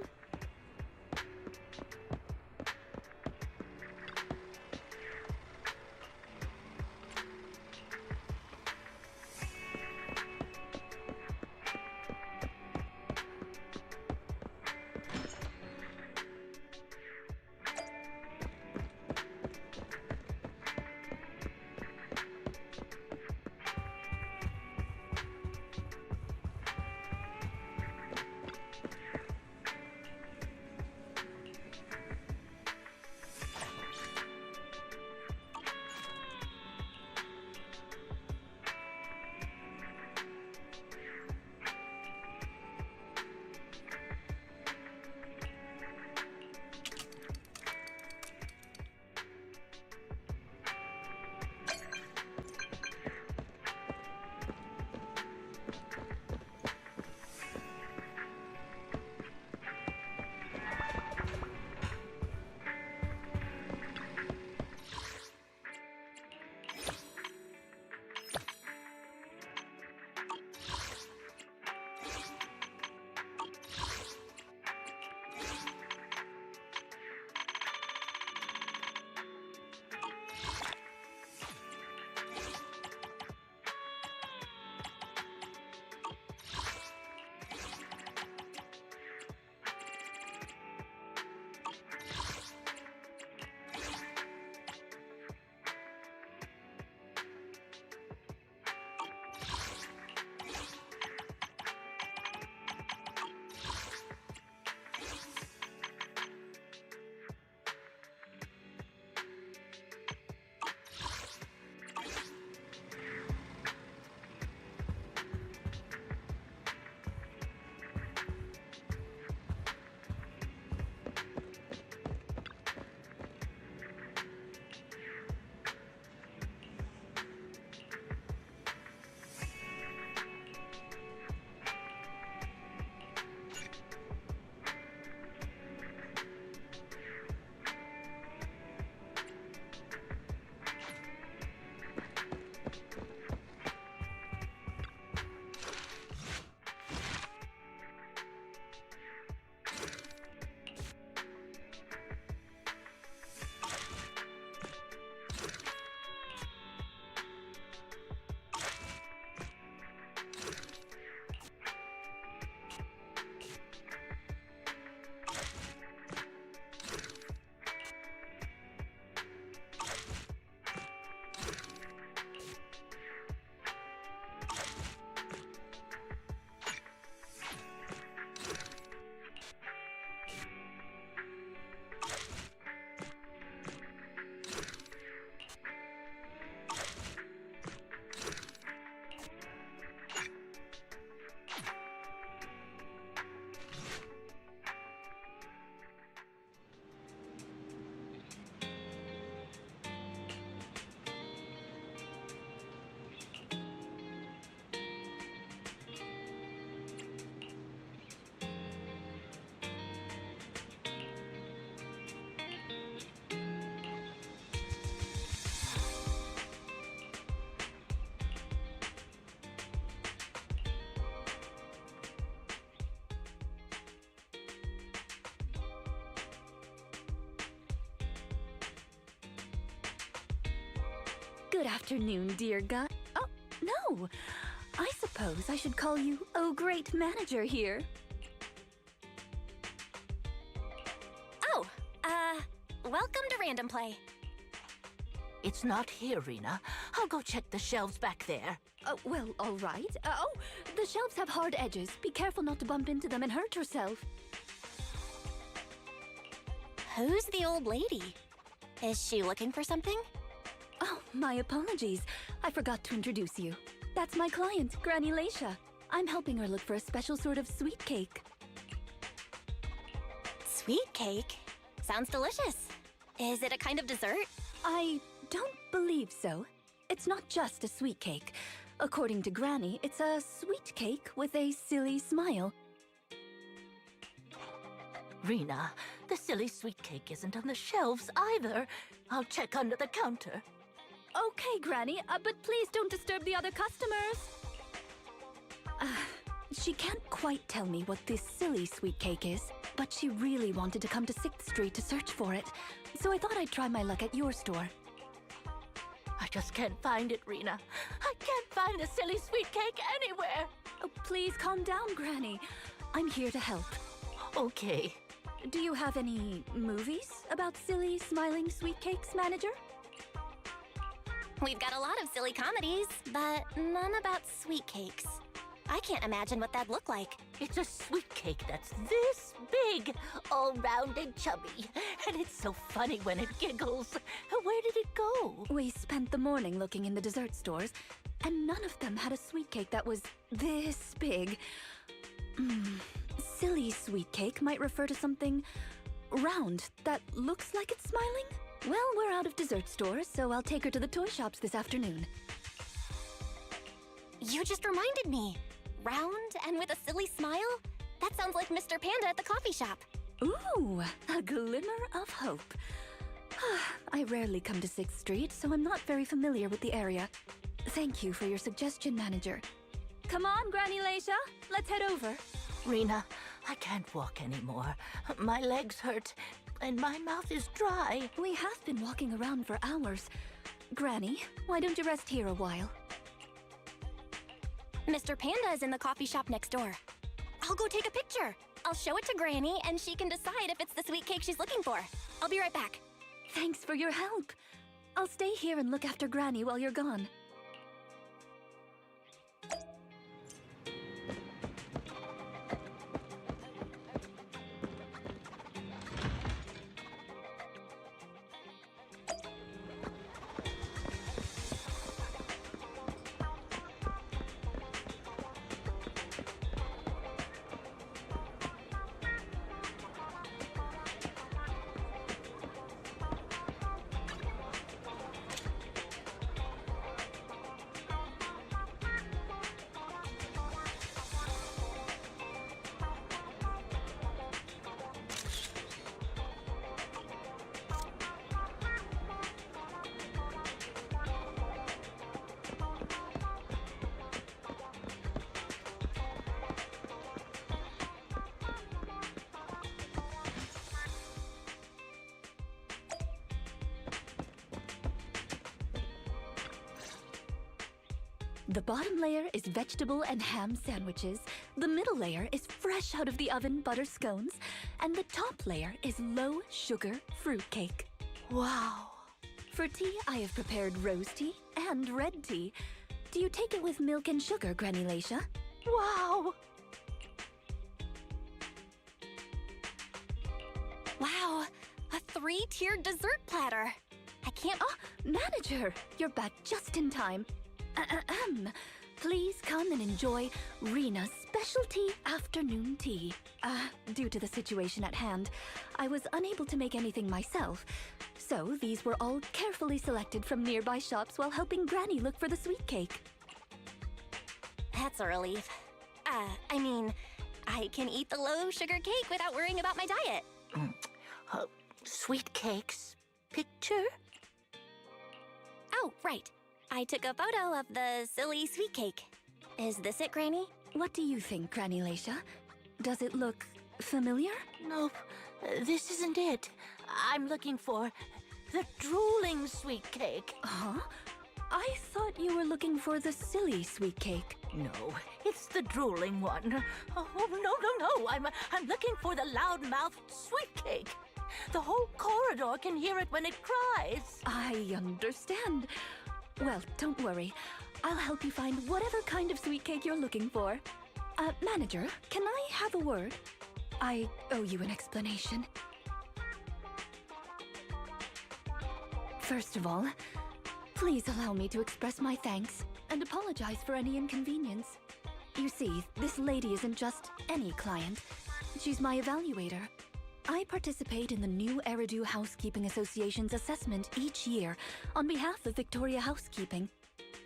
Good afternoon, dear guy. Oh, no. I suppose I should call you, oh, great manager here. Oh, welcome to Random Play. It's not here, Rena. I'll go check the shelves back there. Oh, well, all right. Oh, the shelves have hard edges. Be careful not to bump into them and hurt yourself. Who's the old lady? Is she looking for something? Oh, my apologies. I forgot to introduce you. That's my client, Granny Leisha. I'm helping her look for a special sort of sweet cake. Sweet cake? Sounds delicious. Is it a kind of dessert? I don't believe so. It's not just a sweet cake. According to Granny, it's a sweet cake with a silly smile. Rena, the silly sweet cake isn't on the shelves either. I'll check under the counter. Okay, Granny, but please don't disturb the other customers. She can't quite tell me what this silly sweet cake is, but she really wanted to come to 6th Street to search for it, so I thought I'd try my luck at your store. I just can't find it, Rena. I can't find the silly sweet cake anywhere. Oh, please calm down, Granny. I'm here to help. Okay. Do you have any movies about silly, smiling sweet cakes, manager? We've got a lot of silly comedies, but none about sweet cakes. I can't imagine what that'd look like. It's a sweet cake that's this big, all round and chubby. And it's so funny when it giggles. Where did it go? We spent the morning looking in the dessert stores, and none of them had a sweet cake that was this big. Silly sweet cake might refer to something round that looks like it's smiling. Well, we're out of dessert stores, so I'll take her to the toy shops this afternoon. You just reminded me. Round and with a silly smile? That sounds like Mr. Panda at the coffee shop. Ooh, a glimmer of hope. I rarely come to 6th Street, so I'm not very familiar with the area. Thank you for your suggestion, manager. Come on, Granny Leisha, let's head over. Rena, I can't walk anymore. My legs hurt, and my mouth is dry. We have been walking around for hours. Granny, why don't you rest here a while? Mr. Panda is in the coffee shop next door. I'll go take a picture. I'll show it to Granny, and she can decide if it's the sweet cake she's looking for. I'll be right back. Thanks for your help. I'll stay here and look after Granny while you're gone. The bottom layer is vegetable and ham sandwiches, the middle layer is fresh out of the oven butter scones, and the top layer is low-sugar fruitcake. Wow! For tea, I have prepared rose tea and red tea. Do you take it with milk and sugar, Granny Leisha? Wow! Wow, a 3-tiered dessert platter. I can't... Oh, manager, you're back just in time. Please come and enjoy Rena's specialty afternoon tea. Due to the situation at hand, I was unable to make anything myself, so these were all carefully selected from nearby shops while helping Granny look for the sweet cake. That's a relief. I mean, I can eat the low-sugar cake without worrying about my diet. Sweet cakes? Picture? Oh, right. I took a photo of the silly sweet cake. Is this it, Granny? What do you think, Granny Leisha? Does it look familiar? Nope, this isn't it. I'm looking for the drooling sweet cake. Huh? I thought you were looking for the silly sweet cake. No, it's the drooling one. Oh, no. I'm looking for the loud-mouthed sweet cake. The whole corridor can hear it when it cries. I understand. Well, don't worry. I'll help you find whatever kind of sweet cake you're looking for. Manager, can I have a word? I owe you an explanation. First of all, please allow me to express my thanks and apologize for any inconvenience. You see, this lady isn't just any client. She's my evaluator. I participate in the new Eridu Housekeeping Association's assessment each year on behalf of Victoria Housekeeping.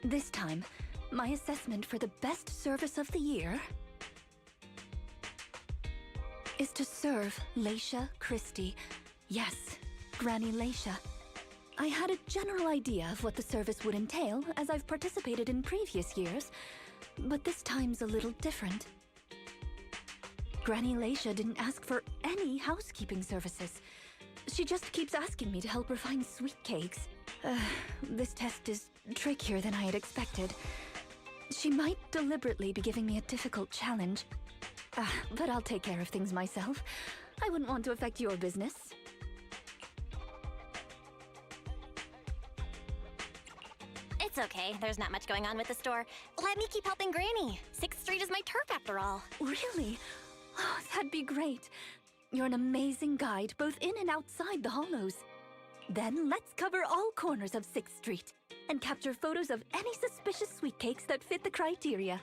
This time, my assessment for the best service of the year is to serve Leisha Christie. Yes, Granny Leisha. I had a general idea of what the service would entail, as I've participated in previous years, but this time's a little different. Granny Leisha didn't ask for any housekeeping services. She just keeps asking me to help her find sweet cakes. This test is trickier than I had expected. She might deliberately be giving me a difficult challenge. But I'll take care of things myself. I wouldn't want to affect your business. It's okay. There's not much going on with the store. Let me keep helping Granny. 6th Street is my turf after all. Really? Oh, that'd be great. You're an amazing guide, both in and outside the hollows. Then let's cover all corners of 6th Street and capture photos of any suspicious sweet cakes that fit the criteria.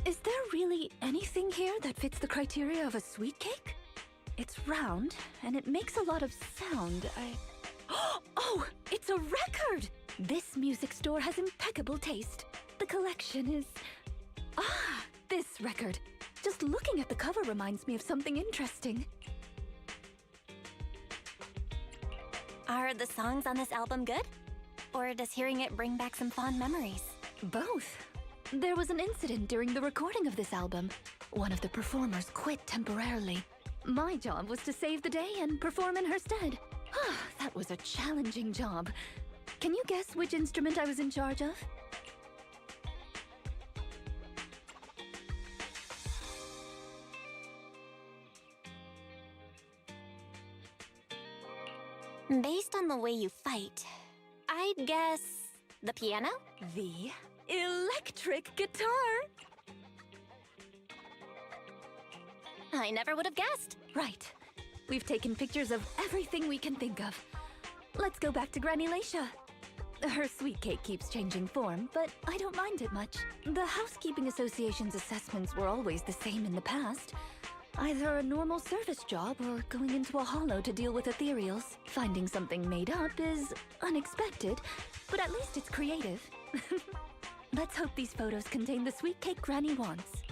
Is there really anything here that fits the criteria of a sweet cake? It's round, and it makes a lot of sound. Oh, it's a record! This music store has impeccable taste. The collection is... this record. Just looking at the cover reminds me of something interesting. Are the songs on this album good? Or does hearing it bring back some fond memories? Both. There was an incident during the recording of this album. One of the performers quit temporarily. My job was to save the day and perform in her stead. That was a challenging job. Can you guess which instrument I was in charge of? Based on the way you fight, I'd guess the piano? The electric guitar! I never would have guessed. Right. We've taken pictures of everything we can think of. Let's go back to Granny Leisha. Her sweet cake keeps changing form, but I don't mind it much. The Housekeeping Association's assessments were always the same in the past. Either a normal service job or going into a hollow to deal with ethereals. Finding something made up is unexpected, but at least it's creative. Let's hope these photos contain the sweet cake Granny wants.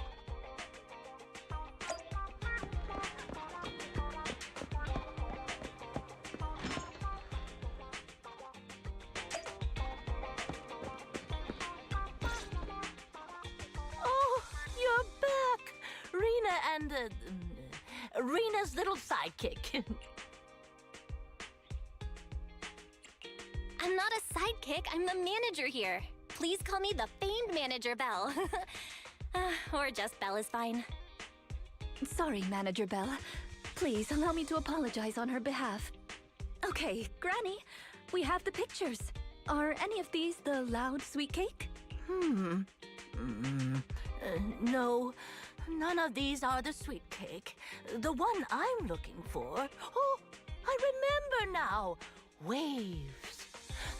Oh, you're back! Rena and, Rena's little sidekick. I'm not a sidekick, I'm the manager here. Please call me the famed manager, Belle. Or just Belle is fine. Sorry, Manager Belle. Please allow me to apologize on her behalf. Okay, Granny, we have the pictures. Are any of these the loud sweet cake? No, none of these are the sweet cake. The one I'm looking for... Oh, I remember now. Waves.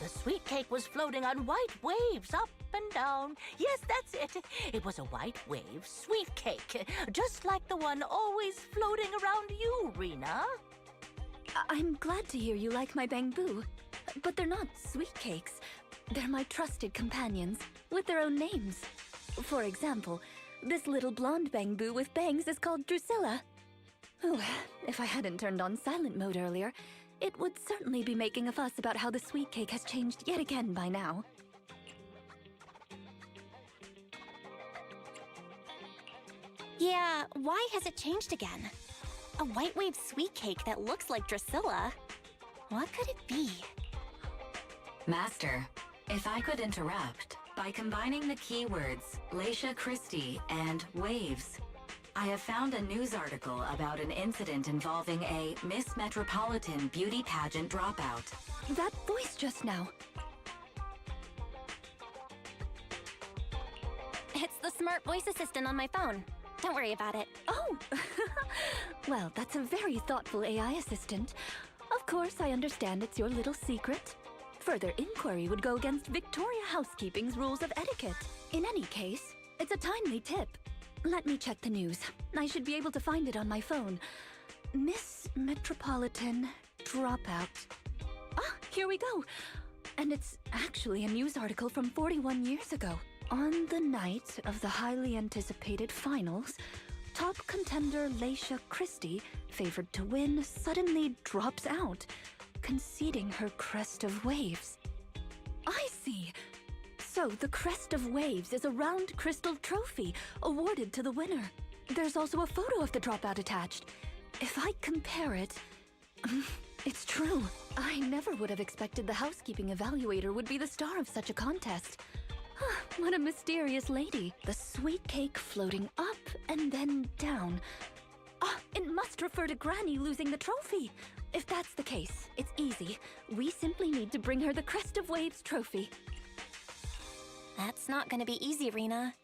The sweet cake was floating on white waves up and down. Yes, that's it. It was a white wave sweet cake, just like the one always floating around you, Rena. I'm glad to hear you like my bamboo, but they're not sweet cakes. They're my trusted companions, with their own names. For example, this little blonde bamboo with bangs is called Drusilla. Ooh, if I hadn't turned on silent mode earlier, it would certainly be making a fuss about how the sweet cake has changed yet again by now. Yeah, why has it changed again? A white wave sweet cake that looks like Drusilla? What could it be? Master, if I could interrupt, by combining the keywords Leisha Christie and waves, I have found a news article about an incident involving a Miss Metropolitan beauty pageant dropout. That voice just now. It's the smart voice assistant on my phone. Don't worry about it. Oh! Well, that's a very thoughtful AI assistant. Of course, I understand it's your little secret. Further inquiry would go against Victoria Housekeeping's rules of etiquette. In any case, it's a timely tip. Let me check the news. I should be able to find it on my phone. Miss Metropolitan dropout. Ah, here we go. And it's actually a news article from 41 years ago. On the night of the highly anticipated finals, top contender Leisha Christie, favored to win, suddenly drops out, conceding her crest of waves. I see. So the crest of waves is a round crystal trophy awarded to the winner. There's also a photo of the dropout attached. If I compare it, it's true. I never would have expected the housekeeping evaluator would be the star of such a contest. What a mysterious lady. The sweet cake floating up and then down. It must refer to Granny losing the trophy. If that's the case, it's easy. We simply need to bring her the Crest of Waves trophy. That's not gonna be easy, Rena.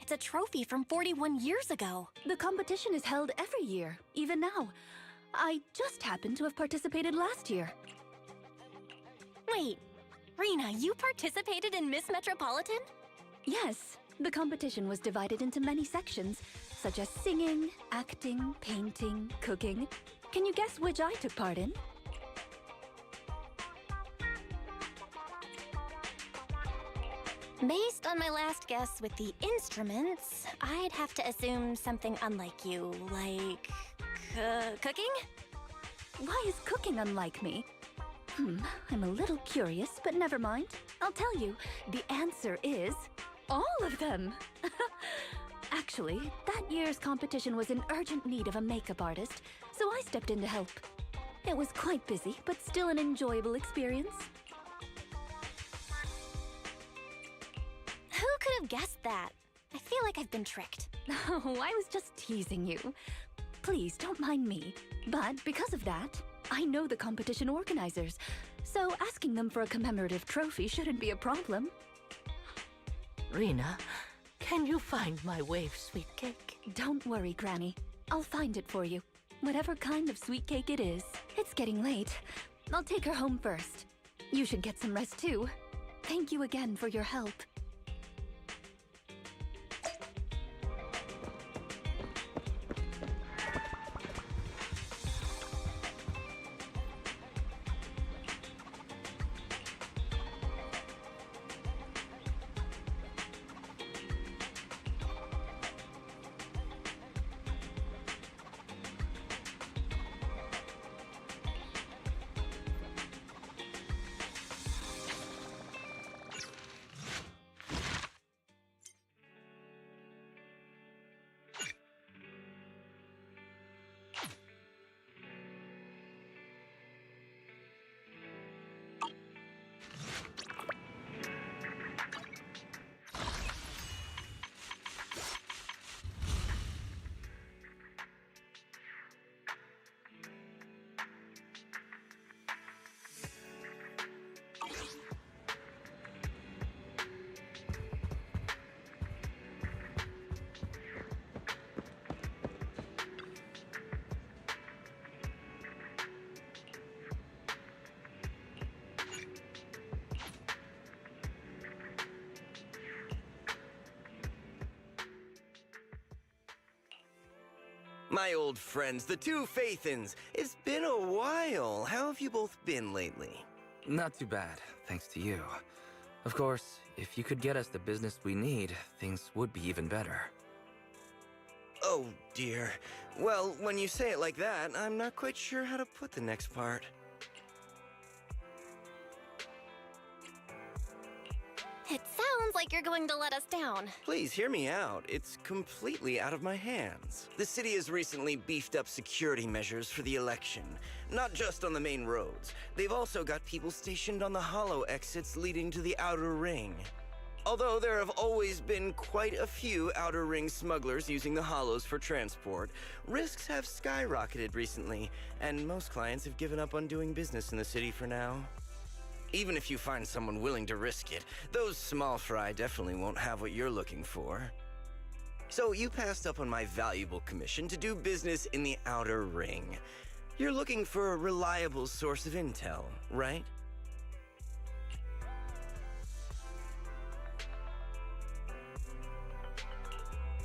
It's a trophy from 41 years ago. The competition is held every year, even now. I just happened to have participated last year. Wait, Rena, you participated in Miss Metropolitan? Yes, the competition was divided into many sections, such as singing, acting, painting, cooking. Can you guess which I took part in? Based on my last guess with the instruments, I'd have to assume something unlike you, like... cooking? Why is cooking unlike me? I'm a little curious, but never mind. I'll tell you. The answer is... all of them! Actually, that year's competition was in urgent need of a makeup artist, so I stepped in to help. It was quite busy, but still an enjoyable experience. Who could have guessed that? I feel like I've been tricked. Oh, I was just teasing you. Please, don't mind me. But because of that, I know the competition organizers, so asking them for a commemorative trophy shouldn't be a problem. Rena, can you find my wave sweet cake? Don't worry, Granny. I'll find it for you. Whatever kind of sweet cake it is. It's getting late. I'll take her home first. You should get some rest too. Thank you again for your help. My old friends, the two Faithins. It's been a while. How have you both been lately? Not too bad, thanks to you. Of course, if you could get us the business we need, things would be even better. Oh, dear. Well, when you say it like that, I'm not quite sure how to put the next part. It sounds like you're going to let us down. Please hear me out. It's completely out of my hands. The city has recently beefed up security measures for the election. Not just on the main roads. They've also got people stationed on the hollow exits leading to the outer ring. Although there have always been quite a few outer ring smugglers using the hollows for transport, risks have skyrocketed recently, and most clients have given up on doing business in the city for now. Even if you find someone willing to risk it, those small fry definitely won't have what you're looking for. So you passed up on my valuable commission to do business in the outer ring. You're looking for a reliable source of intel, right?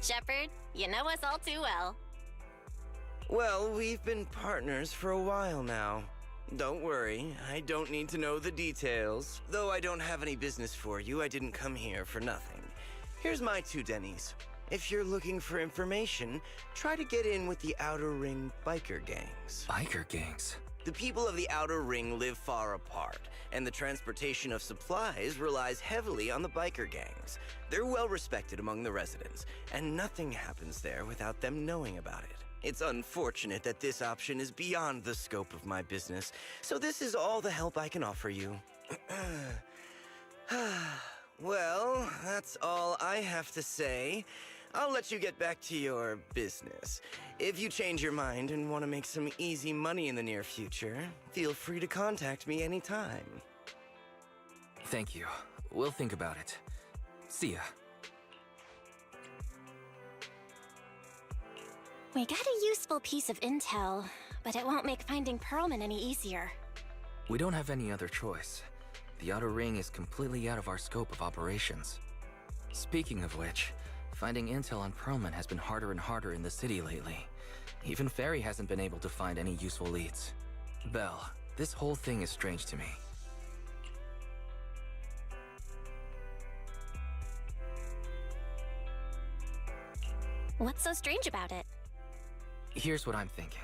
Shepard, you know us all too well. Well, we've been partners for a while now. Don't worry, I don't need to know the details. Though I don't have any business for you, I didn't come here for nothing. Here's my 2 dennies. If you're looking for information, try to get in with the Outer Ring biker gangs. Biker gangs? The people of the Outer Ring live far apart, and the transportation of supplies relies heavily on the biker gangs. They're well respected among the residents, and nothing happens there without them knowing about it. It's unfortunate that this option is beyond the scope of my business, so this is all the help I can offer you. Well, that's all I have to say. I'll let you get back to your business. If you change your mind and want to make some easy money in the near future, feel free to contact me anytime. Thank you. We'll think about it. See ya. We got a useful piece of intel, but it won't make finding Perlman any easier. We don't have any other choice. The Outer Ring is completely out of our scope of operations. Speaking of which, finding intel on Perlman has been harder and harder in the city lately. Even Fairy hasn't been able to find any useful leads. Belle, this whole thing is strange to me. What's so strange about it? Here's what I'm thinking.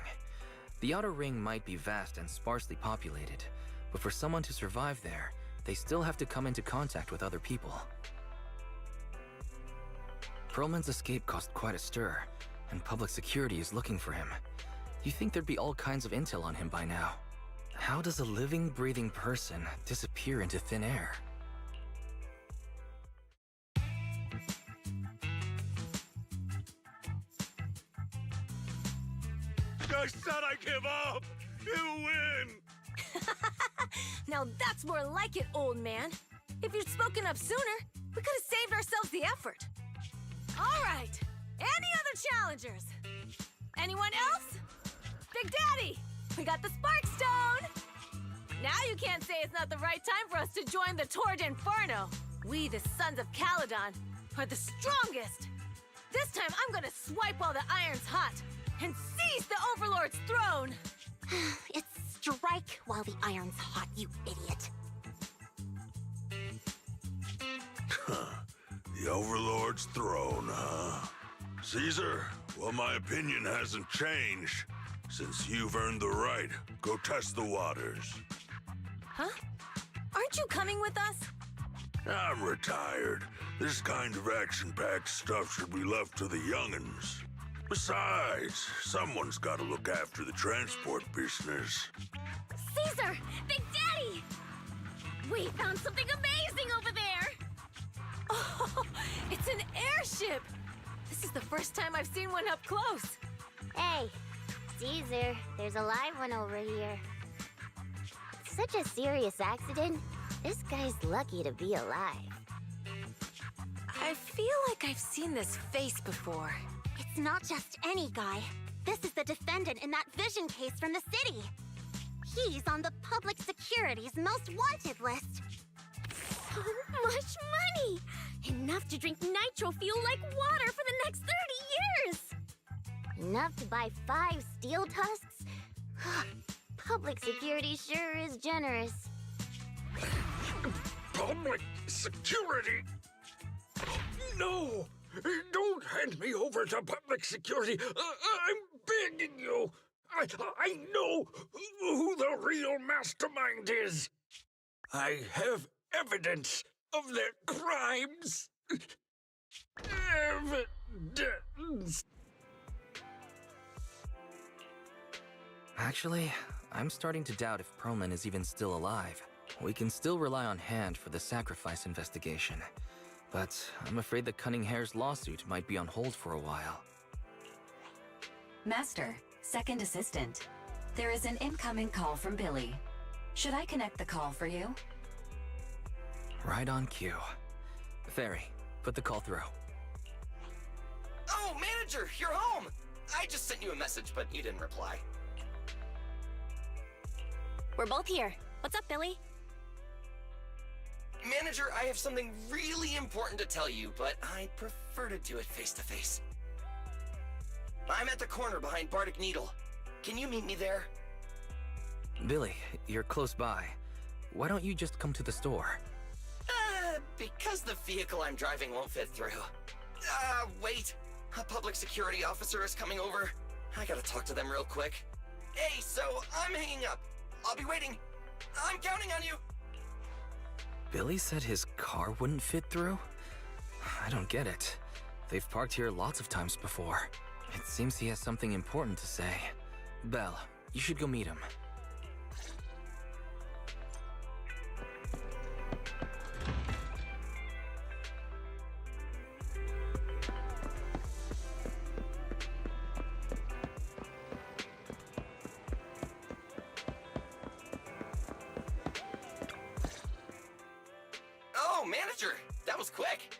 The Outer Ring might be vast and sparsely populated, but for someone to survive there, they still have to come into contact with other people. Perlman's escape caused quite a stir, and public security is looking for him. You think there'd be all kinds of intel on him by now. How does a living, breathing person disappear into thin air? I said I give up! You win! Now that's more like it, old man. If you'd spoken up sooner, we could have saved ourselves the effort. All right. Any other challengers? Anyone else? Big Daddy, we got the Spark Stone! Now you can't say it's not the right time for us to join the Torrid Inferno. We, the Sons of Caledon, are the strongest. This time I'm gonna swipe while the iron's hot and seize the Overlord's throne! It's strike while the iron's hot, you idiot. The Overlord's throne, huh? Caesar, well, my opinion hasn't changed. Since you've earned the right, go test the waters. Huh? Aren't you coming with us? I'm retired. This kind of action-packed stuff should be left to the young'uns. Besides, someone's got to look after the transport business. Caesar! Big Daddy! We found something amazing over there! Oh, it's an airship! This is the first time I've seen one up close. Hey, Caesar, there's a live one over here. Such a serious accident. This guy's lucky to be alive. I feel like I've seen this face before. It's not just any guy. This is the defendant in that vision case from the city. He's on the public security's most wanted list. So much money! Enough to drink nitro fuel like water for the next 30 years! Enough to buy 5 steel tusks? Public security sure is generous. Public security? No! Don't hand me over to public security! I'm begging you! I know who the real mastermind is! I have evidence of their crimes! Evidence! Actually, I'm starting to doubt if Perlman is even still alive. We can still rely on Hand for the sacrifice investigation. But I'm afraid the Cunning Hare's lawsuit might be on hold for a while. Master, second assistant. There is an incoming call from Billy. Should I connect the call for you? Right on cue. Fairy, put the call through. Oh, manager, you're home! I just sent you a message, but you didn't reply. We're both here. What's up, Billy? Manager, I have something really important to tell you, but I'd prefer to do it face-to-face. I'm at the corner behind Bardic Needle. Can you meet me there? Billy, you're close by. Why don't you just come to the store? Because the vehicle I'm driving won't fit through. Wait. A public security officer is coming over. I gotta talk to them real quick. Hey, so I'm hanging up. I'll be waiting. I'm counting on you. Billy said his car wouldn't fit through? I don't get it. They've parked here lots of times before. It seems he has something important to say. Belle, you should go meet him. Oh, manager, that was quick.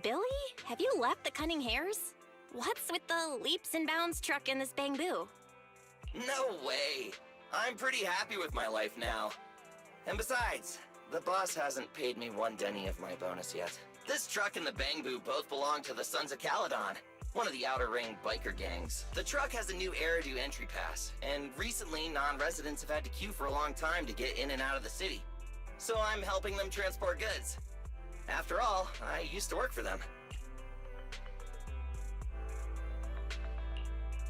Billy? Have you left the Cunning Hares? What's with the leaps and bounds truck in this bamboo? No way. I'm pretty happy with my life now. And besides, the boss hasn't paid me 1 denny of my bonus yet. This truck and the Bangbu both belong to the Sons of Caledon, one of the Outer Ring biker gangs. The truck has a new Eridu entry pass, and recently non-residents have had to queue for a long time to get in and out of the city. So I'm helping them transport goods. After all, I used to work for them.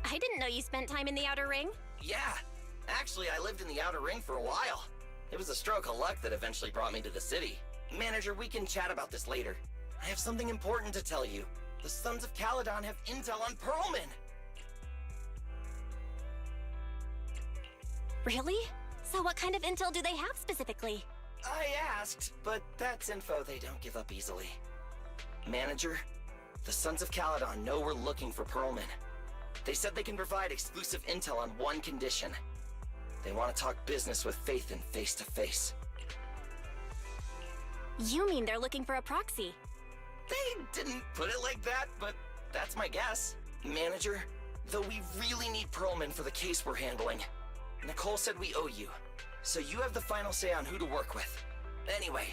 I didn't know you spent time in the Outer Ring. Yeah. Actually, I lived in the Outer Ring for a while. It was a stroke of luck that eventually brought me to the city. Manager, we can chat about this later. I have something important to tell you. The Sons of Caledon have intel on Pearlman. Really? So what kind of intel do they have specifically? I asked, but that's info they don't give up easily. Manager, the Sons of Caledon know we're looking for Pearlman. They said they can provide exclusive intel on one condition. They want to talk business with Phaethon face to face. You mean they're looking for a proxy? They didn't put it like that, but that's my guess. Manager, though we really need Pearlman for the case we're handling, Nicole said we owe you, so you have the final say on who to work with. Anyway,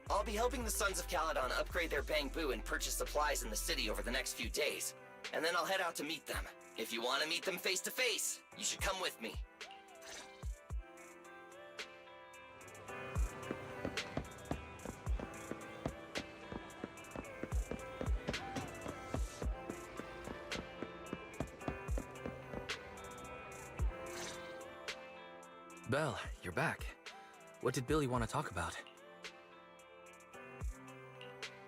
I'll be helping the Sons of Caledon upgrade their bamboo and purchase supplies in the city over the next few days, and then I'll head out to meet them. If you want to meet them face to face, you should come with me. Belle, you're back. What did Billy want to talk about?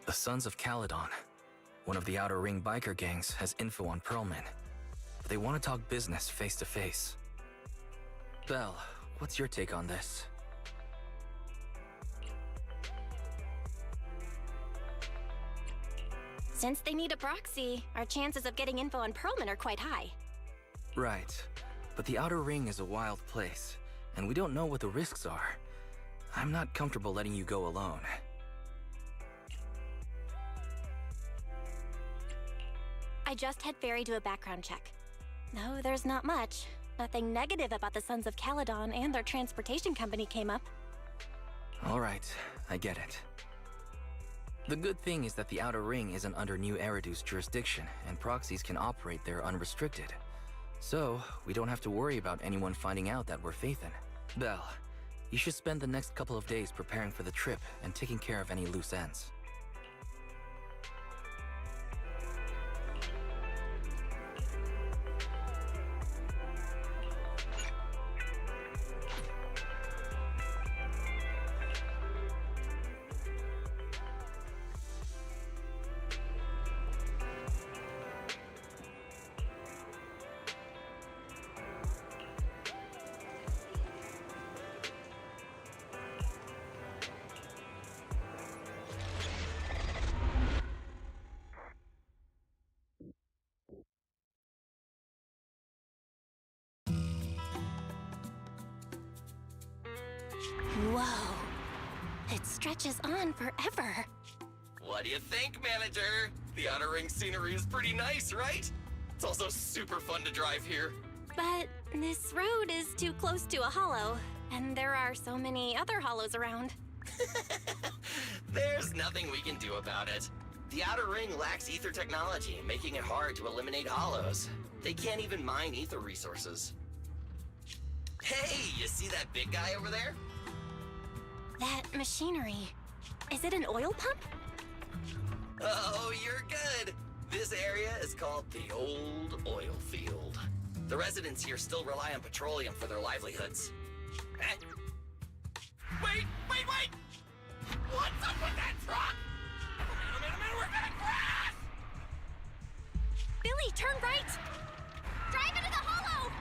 The Sons of Caledon, one of the Outer Ring biker gangs, has info on Pearlman. But they want to talk business face to face. Belle, what's your take on this? Since they need a proxy, our chances of getting info on Pearlman are quite high. Right, but the Outer Ring is a wild place, and we don't know what the risks are. I'm not comfortable letting you go alone. I just had Ferry do a background check. No, there's not much. Nothing negative about the Sons of Caledon, and their transportation company came up. All right, I get it. The good thing is that the Outer Ring isn't under New Eridu's jurisdiction, and proxies can operate there unrestricted. So, we don't have to worry about anyone finding out that we're Phaethon. Belle, you should spend the next couple of days preparing for the trip and taking care of any loose ends. Whoa. It stretches on forever. What do you think, Manager? The Outer Ring scenery is pretty nice, right? It's also super fun to drive here. But this road is too close to a hollow, and there are so many other hollows around. There's nothing we can do about it. The Outer Ring lacks ether technology, making it hard to eliminate hollows. They can't even mine ether resources. Hey, you see that big guy over there? That machinery. Is it an oil pump? Oh, you're good. This area is called the Old Oil Field. The residents here still rely on petroleum for their livelihoods. Wait! What's up with that truck? Oh man, we're gonna crash! Billy, turn right! Drive into the hollow!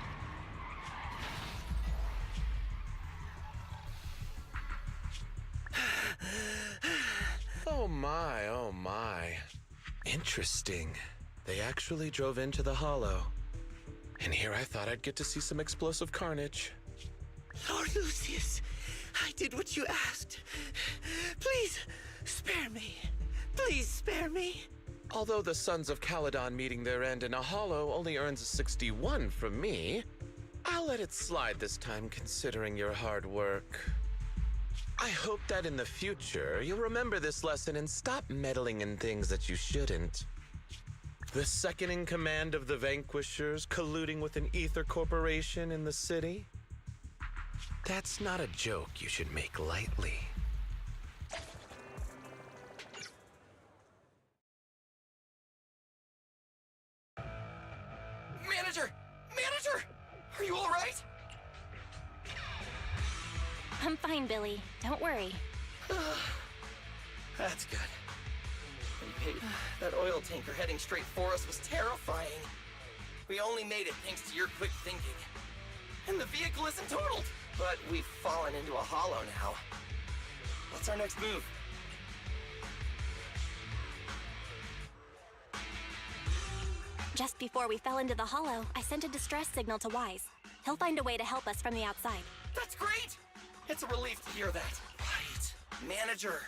Oh my. Interesting. They actually drove into the hollow. And here I thought I'd get to see some explosive carnage. Lord Lucius, I did what you asked. Please, spare me. Please spare me. Although the Sons of Caledon meeting their end in a hollow only earns a 61 from me, I'll let it slide this time considering your hard work. I hope that in the future, you'll remember this lesson and stop meddling in things that you shouldn't. The second in command of the Vanquishers colluding with an ether corporation in the city? That's not a joke you should make lightly. fine, Billy. Don't worry. That's good. Hey, that oil tanker heading straight for us was terrifying. We only made it thanks to your quick thinking. And the vehicle isn't totaled. But we've fallen into a hollow now. What's our next move? Just before we fell into the hollow, I sent a distress signal to Wise. He'll find a way to help us from the outside. That's great! It's a relief to hear that. Right. Manager,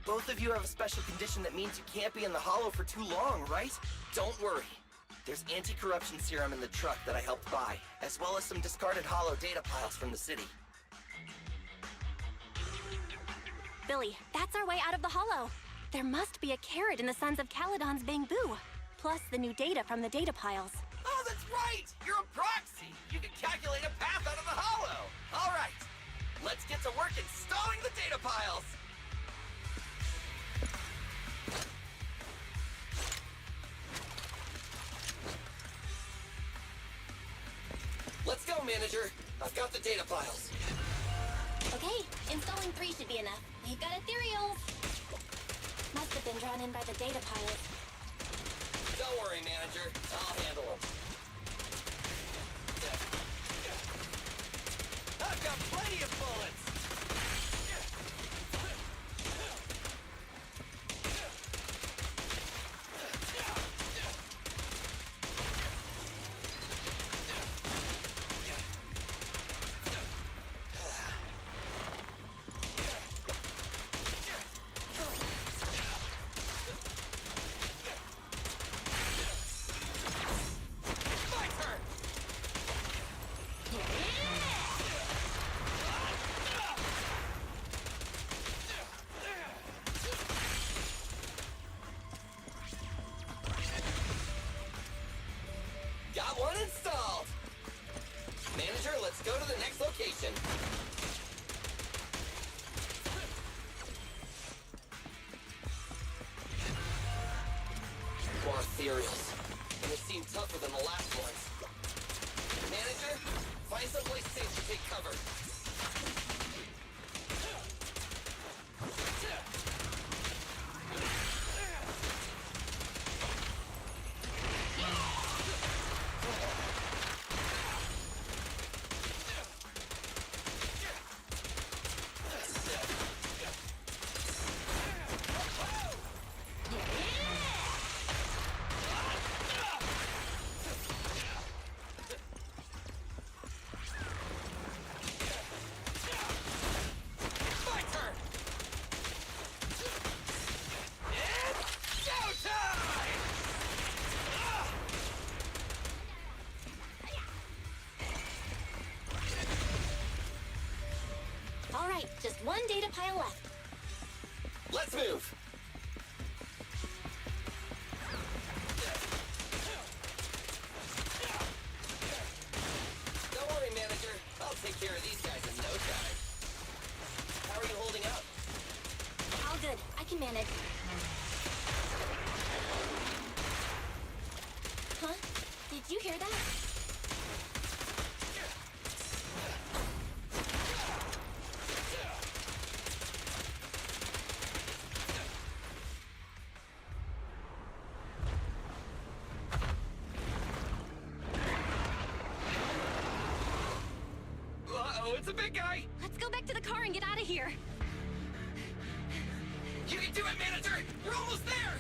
both of you have a special condition that means you can't be in the hollow for too long, right? Don't worry. There's anti-corruption serum in the truck that I helped buy, as well as some discarded hollow data piles from the city. Billy, that's our way out of the hollow. There must be a carrot in the Sons of Caledon's bamboo, plus the new data from the data piles. Oh, that's right! You're a proxy! You can calculate a path out of the hollow! All right, let's get to work installing the data piles! Let's go, Manager. I've got the data piles. Okay, installing 3 should be enough. We've got ethereals. Must have been drawn in by the data piles. Don't worry, Manager. I'll handle them. I've got plenty of bullets! Got one installed! Manager, let's go to the next location. More ethereals. And they seem tougher than the last ones. Manager, find someplace safe to take cover. All right, just 1 data pile left. Let's move! Don't worry, Manager. I'll take care of these guys in no time. How are you holding up? All good. I can manage. Huh? Did you hear that? Uh-oh, it's a big guy! Let's go back to the car and get out of here. You can do it, Manager! You're almost there!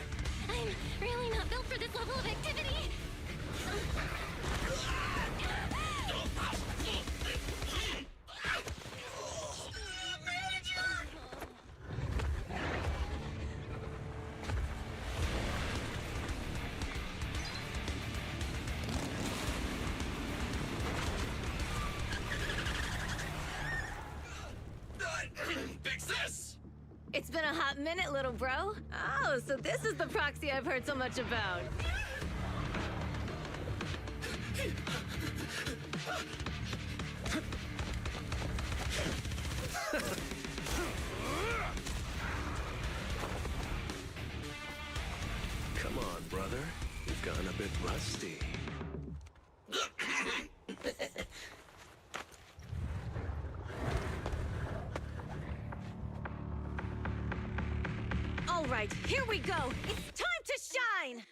I'm really not built for this level of activity. Big sis! It's been a hot minute, little bro. Oh, so this is the proxy I've heard so much about. Come on, brother. You've gotten a bit rusty. All right, here we go. It's time to shine!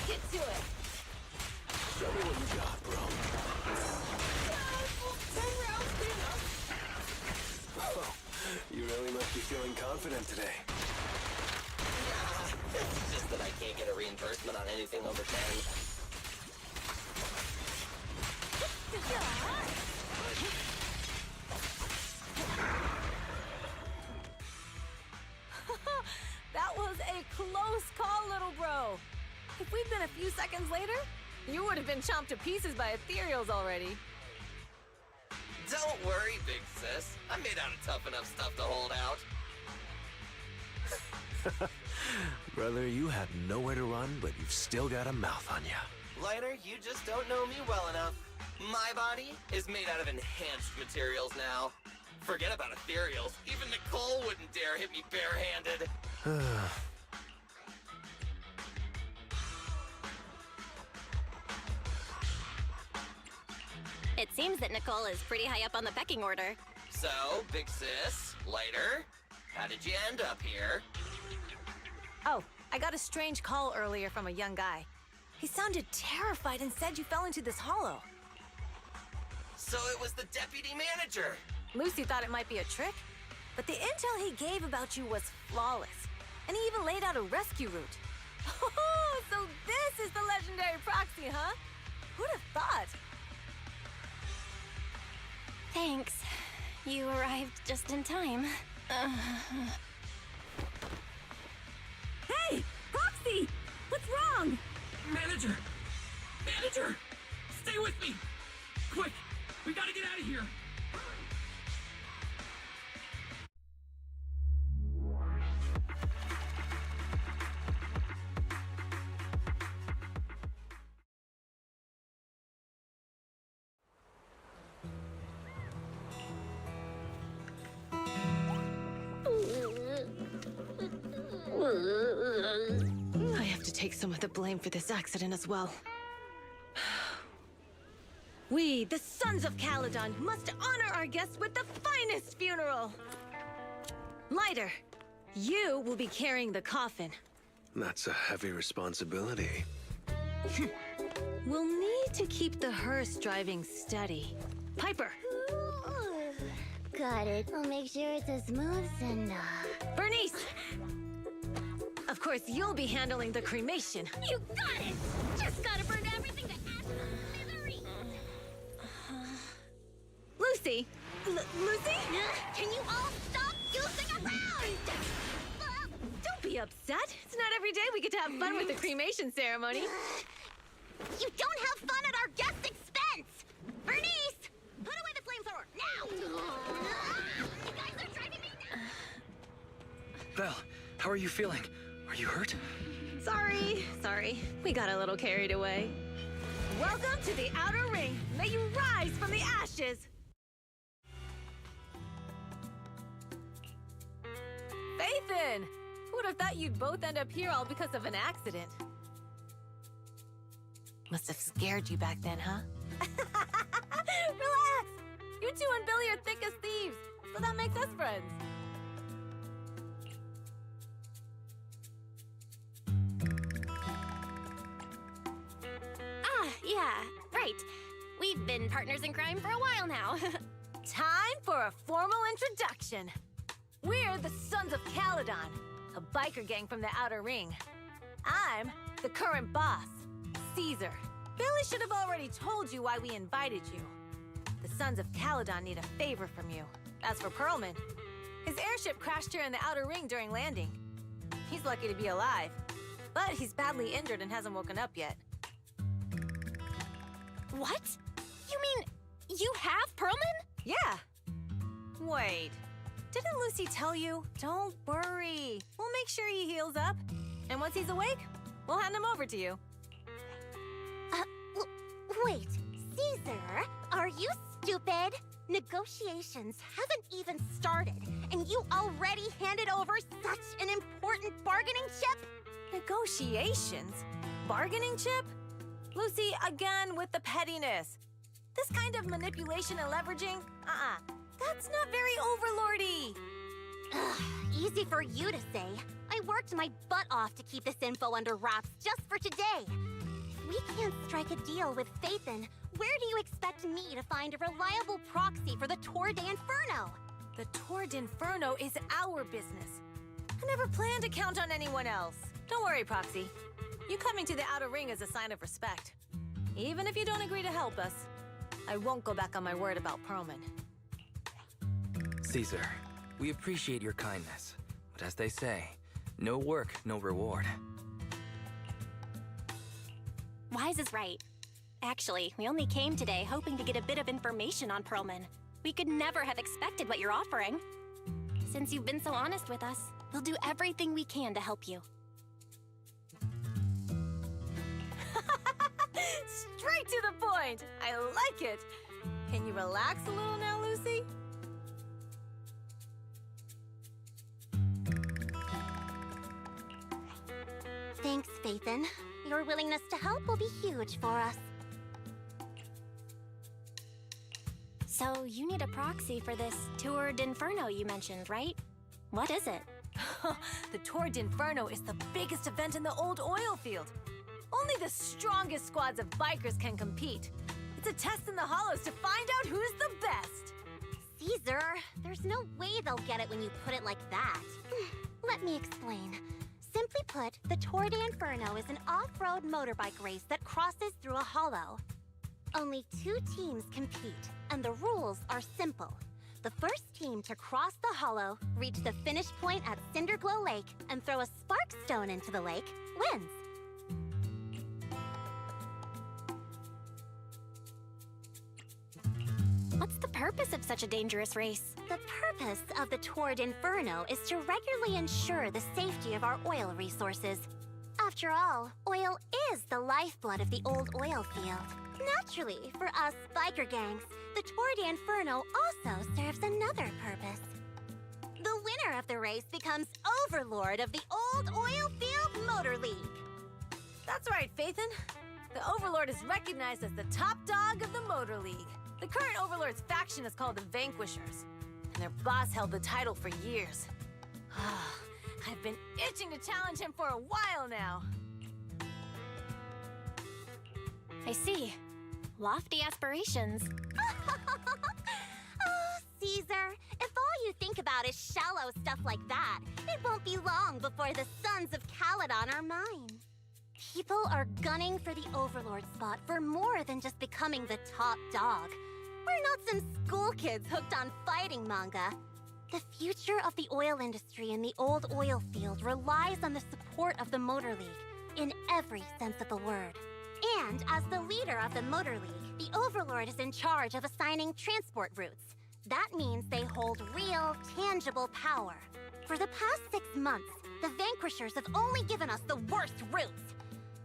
Get to it! Show me what you got, bro. 10 rounds, Oh, you really must be feeling confident today. It's just that I can't get a reimbursement on anything over 10. That was a close call, little bro. If we'd been a few seconds later, you would have been chomped to pieces by ethereals already. Don't worry, big sis. I'm made out of tough enough stuff to hold out. Brother, you have nowhere to run, but you've still got a mouth on you. Lighter, you just don't know me well enough. My body is made out of enhanced materials now. Forget about ethereals. Even Nicole wouldn't dare hit me barehanded. It seems that Nicole is pretty high up on the pecking order. So, big sis, Lighter, how did you end up here? Oh, I got a strange call earlier from a young guy. He sounded terrified and said you fell into this hollow. So it was the deputy manager. Lucy thought it might be a trick, but the intel he gave about you was flawless. And he even laid out a rescue route. Oh, so this is the legendary proxy, huh? Who'd have thought? Thanks. You arrived just in time. Hey! Proxy! What's wrong? Manager! Manager! Stay with me! Quick! We gotta get out of here! I have to take some of the blame for this accident as well. We, the Sons of Caledon, must honor our guests with the finest funeral! Lighter, you will be carrying the coffin. That's a heavy responsibility. We'll need to keep the hearse driving steady. Piper! Got it. I'll make sure it's as smooth and, Bernice! Of course, you'll be handling the cremation. You got it! Just gotta burn everything to ash and misery! Lucy! Lucy? Can you all stop using around? Don't be upset. It's not every day we get to have fun with the cremation ceremony. You don't have fun at our guest expense! Bernice! Put away the flamethrower, now! You guys are driving me nuts! Belle, how are you feeling? Are you hurt? Sorry. We got a little carried away. Welcome to the Outer Ring. May you rise from the ashes. Faithin! Who would have thought you'd both end up here all because of an accident? Must have scared you back then, huh? Relax! You two and Billy are thick as thieves, so that makes us friends. Yeah, right. We've been partners in crime for a while now. Time for a formal introduction. We're the Sons of Caledon, a biker gang from the Outer Ring. I'm the current boss, Caesar. Billy should have already told you why we invited you. The Sons of Caledon need a favor from you. That's for Pearlman. His airship crashed here in the Outer Ring during landing. He's lucky to be alive, but he's badly injured and hasn't woken up yet. What? You mean you have Pearlman? Yeah. Wait, didn't Lucy tell you? Don't worry. We'll make sure he heals up. And once he's awake, we'll hand him over to you. Wait, Caesar, are you stupid? Negotiations haven't even started, and you already handed over such an important bargaining chip? Negotiations? Bargaining chip? Lucy, again with the pettiness. This kind of manipulation and leveraging? That's not very overlordy. Ugh, easy for you to say. I worked my butt off to keep this info under wraps just for today. If we can't strike a deal with Phaethon, where do you expect me to find a reliable proxy for the Tour d'Inferno? The Tour d'Inferno is our business. I never planned to count on anyone else. Don't worry, Proxy. You coming to the Outer Ring is a sign of respect. Even if you don't agree to help us, I won't go back on my word about Pearlman. Caesar, we appreciate your kindness, but as they say, no work, no reward. Wise is right. Actually, we only came today hoping to get a bit of information on Pearlman. We could never have expected what you're offering. Since you've been so honest with us, we'll do everything we can to help you. Straight to the point! I like it! Can you relax a little now, Lucy? Thanks, Phaethon. Your willingness to help will be huge for us. So you need a proxy for this Tour d'Inferno you mentioned, right? What is it? The Tour d'Inferno is the biggest event in the old oil field. Only the strongest squads of bikers can compete. It's a test in the hollows to find out who's the best. Caesar, there's no way they'll get it when you put it like that. Let me explain. Simply put, the Tour d'Inferno is an off-road motorbike race that crosses through a hollow. Only 2 teams compete, and the rules are simple. The first team to cross the hollow, reach the finish point at Cinderglow Lake, and throw a spark stone into the lake, wins. What's the purpose of such a dangerous race? The purpose of the Tour d'Inferno is to regularly ensure the safety of our oil resources. After all, oil is the lifeblood of the old oil field. Naturally, for us biker gangs, the Tour d'Inferno also serves another purpose. The winner of the race becomes overlord of the old oil field motor league. That's right, Phaethon. The Overlord is recognized as the top dog of the Motor League. The current Overlord's faction is called the Vanquishers, and their boss held the title for years. I've been itching to challenge him for a while now. I see. Lofty aspirations. Oh, Caesar, if all you think about is shallow stuff like that, it won't be long before the Sons of Caledon are mine. People are gunning for the Overlord spot for more than just becoming the top dog. We're not some school kids hooked on fighting manga. The future of the oil industry in the old oil field relies on the support of the Motor League, in every sense of the word. And as the leader of the Motor League, the Overlord is in charge of assigning transport routes. That means they hold real, tangible power. For the past 6 months, the Vanquishers have only given us the worst routes.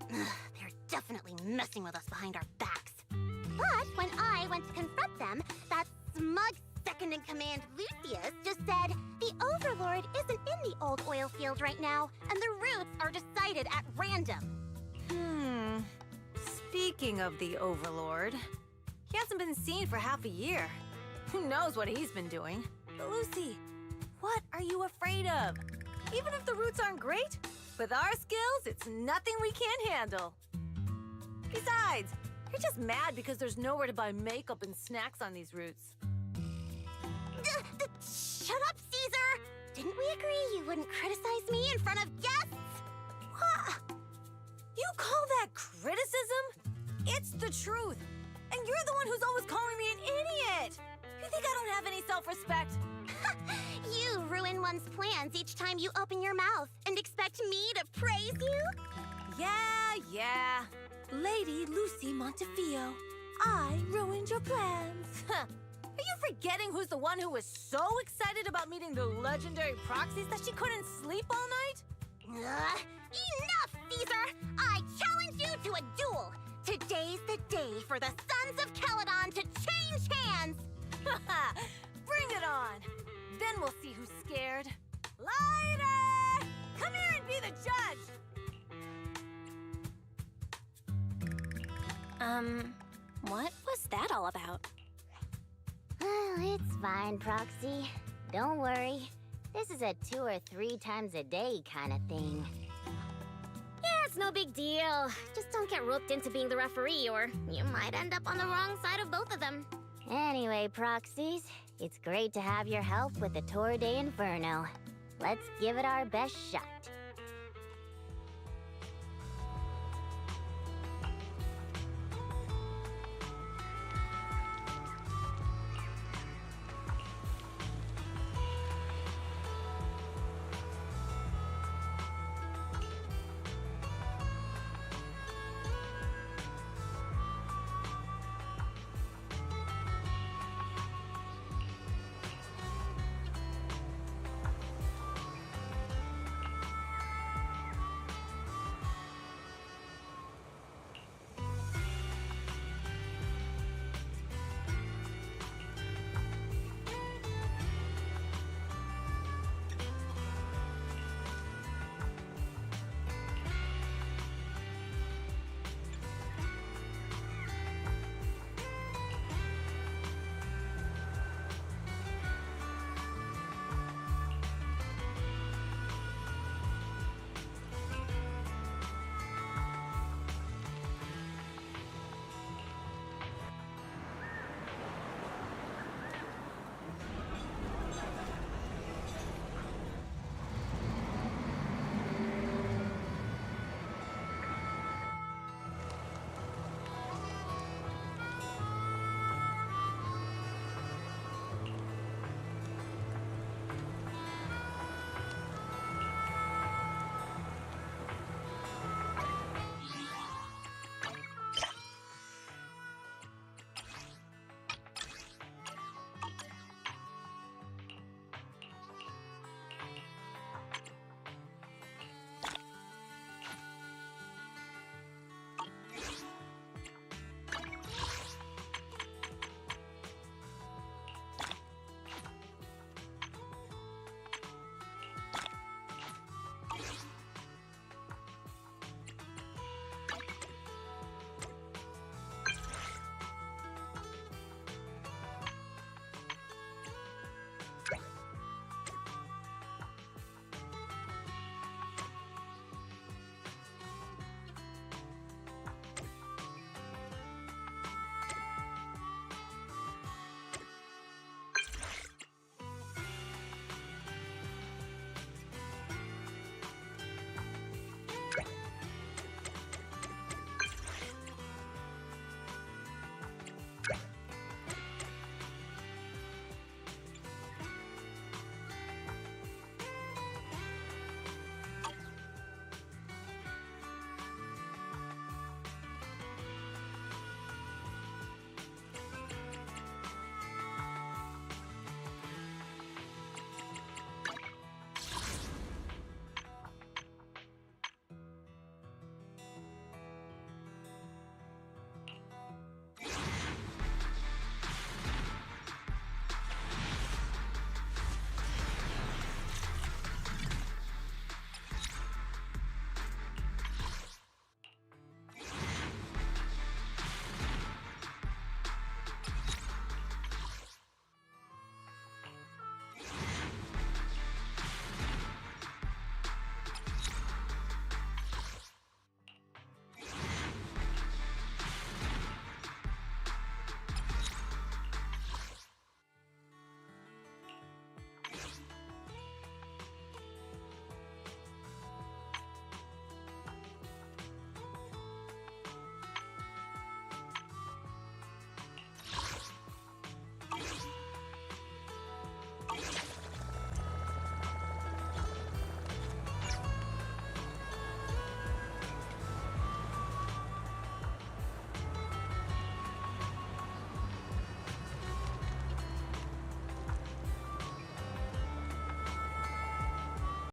They're definitely messing with us behind our backs. But when I went to confront them, that smug second-in-command Lucius just said, the Overlord isn't in the old oil field right now, and the routes are decided at random. Speaking of the Overlord, he hasn't been seen for half a year. Who knows what he's been doing? But Lucy, what are you afraid of? Even if the routes aren't great, with our skills, it's nothing we can't handle. Besides, you're just mad because there's nowhere to buy makeup and snacks on these routes. Shut up, Caesar! Didn't we agree you wouldn't criticize me in front of guests? What? You call that criticism? It's the truth. And you're the one who's always calling me an idiot. self-respect. You ruin one's plans each time you open your mouth and expect me to praise you? Yeah. Lady Lucy Montefiore, I ruined your plans. Are you forgetting who's the one who was so excited about meeting the legendary proxies that she couldn't sleep all night? Enough, Caesar! I challenge you to a duel! Today's the day for the Sons of Caledon to change hands! Bring it on! Then we'll see who's scared. Lighter! Come here and be the judge! What was that all about? It's fine, Proxy. Don't worry. This is a 2 or 3 times a day kind of thing. Yeah, it's no big deal. Just don't get roped into being the referee, or you might end up on the wrong side of both of them. Anyway, Proxies, it's great to have your help with the Tour de Inferno. Let's give it our best shot.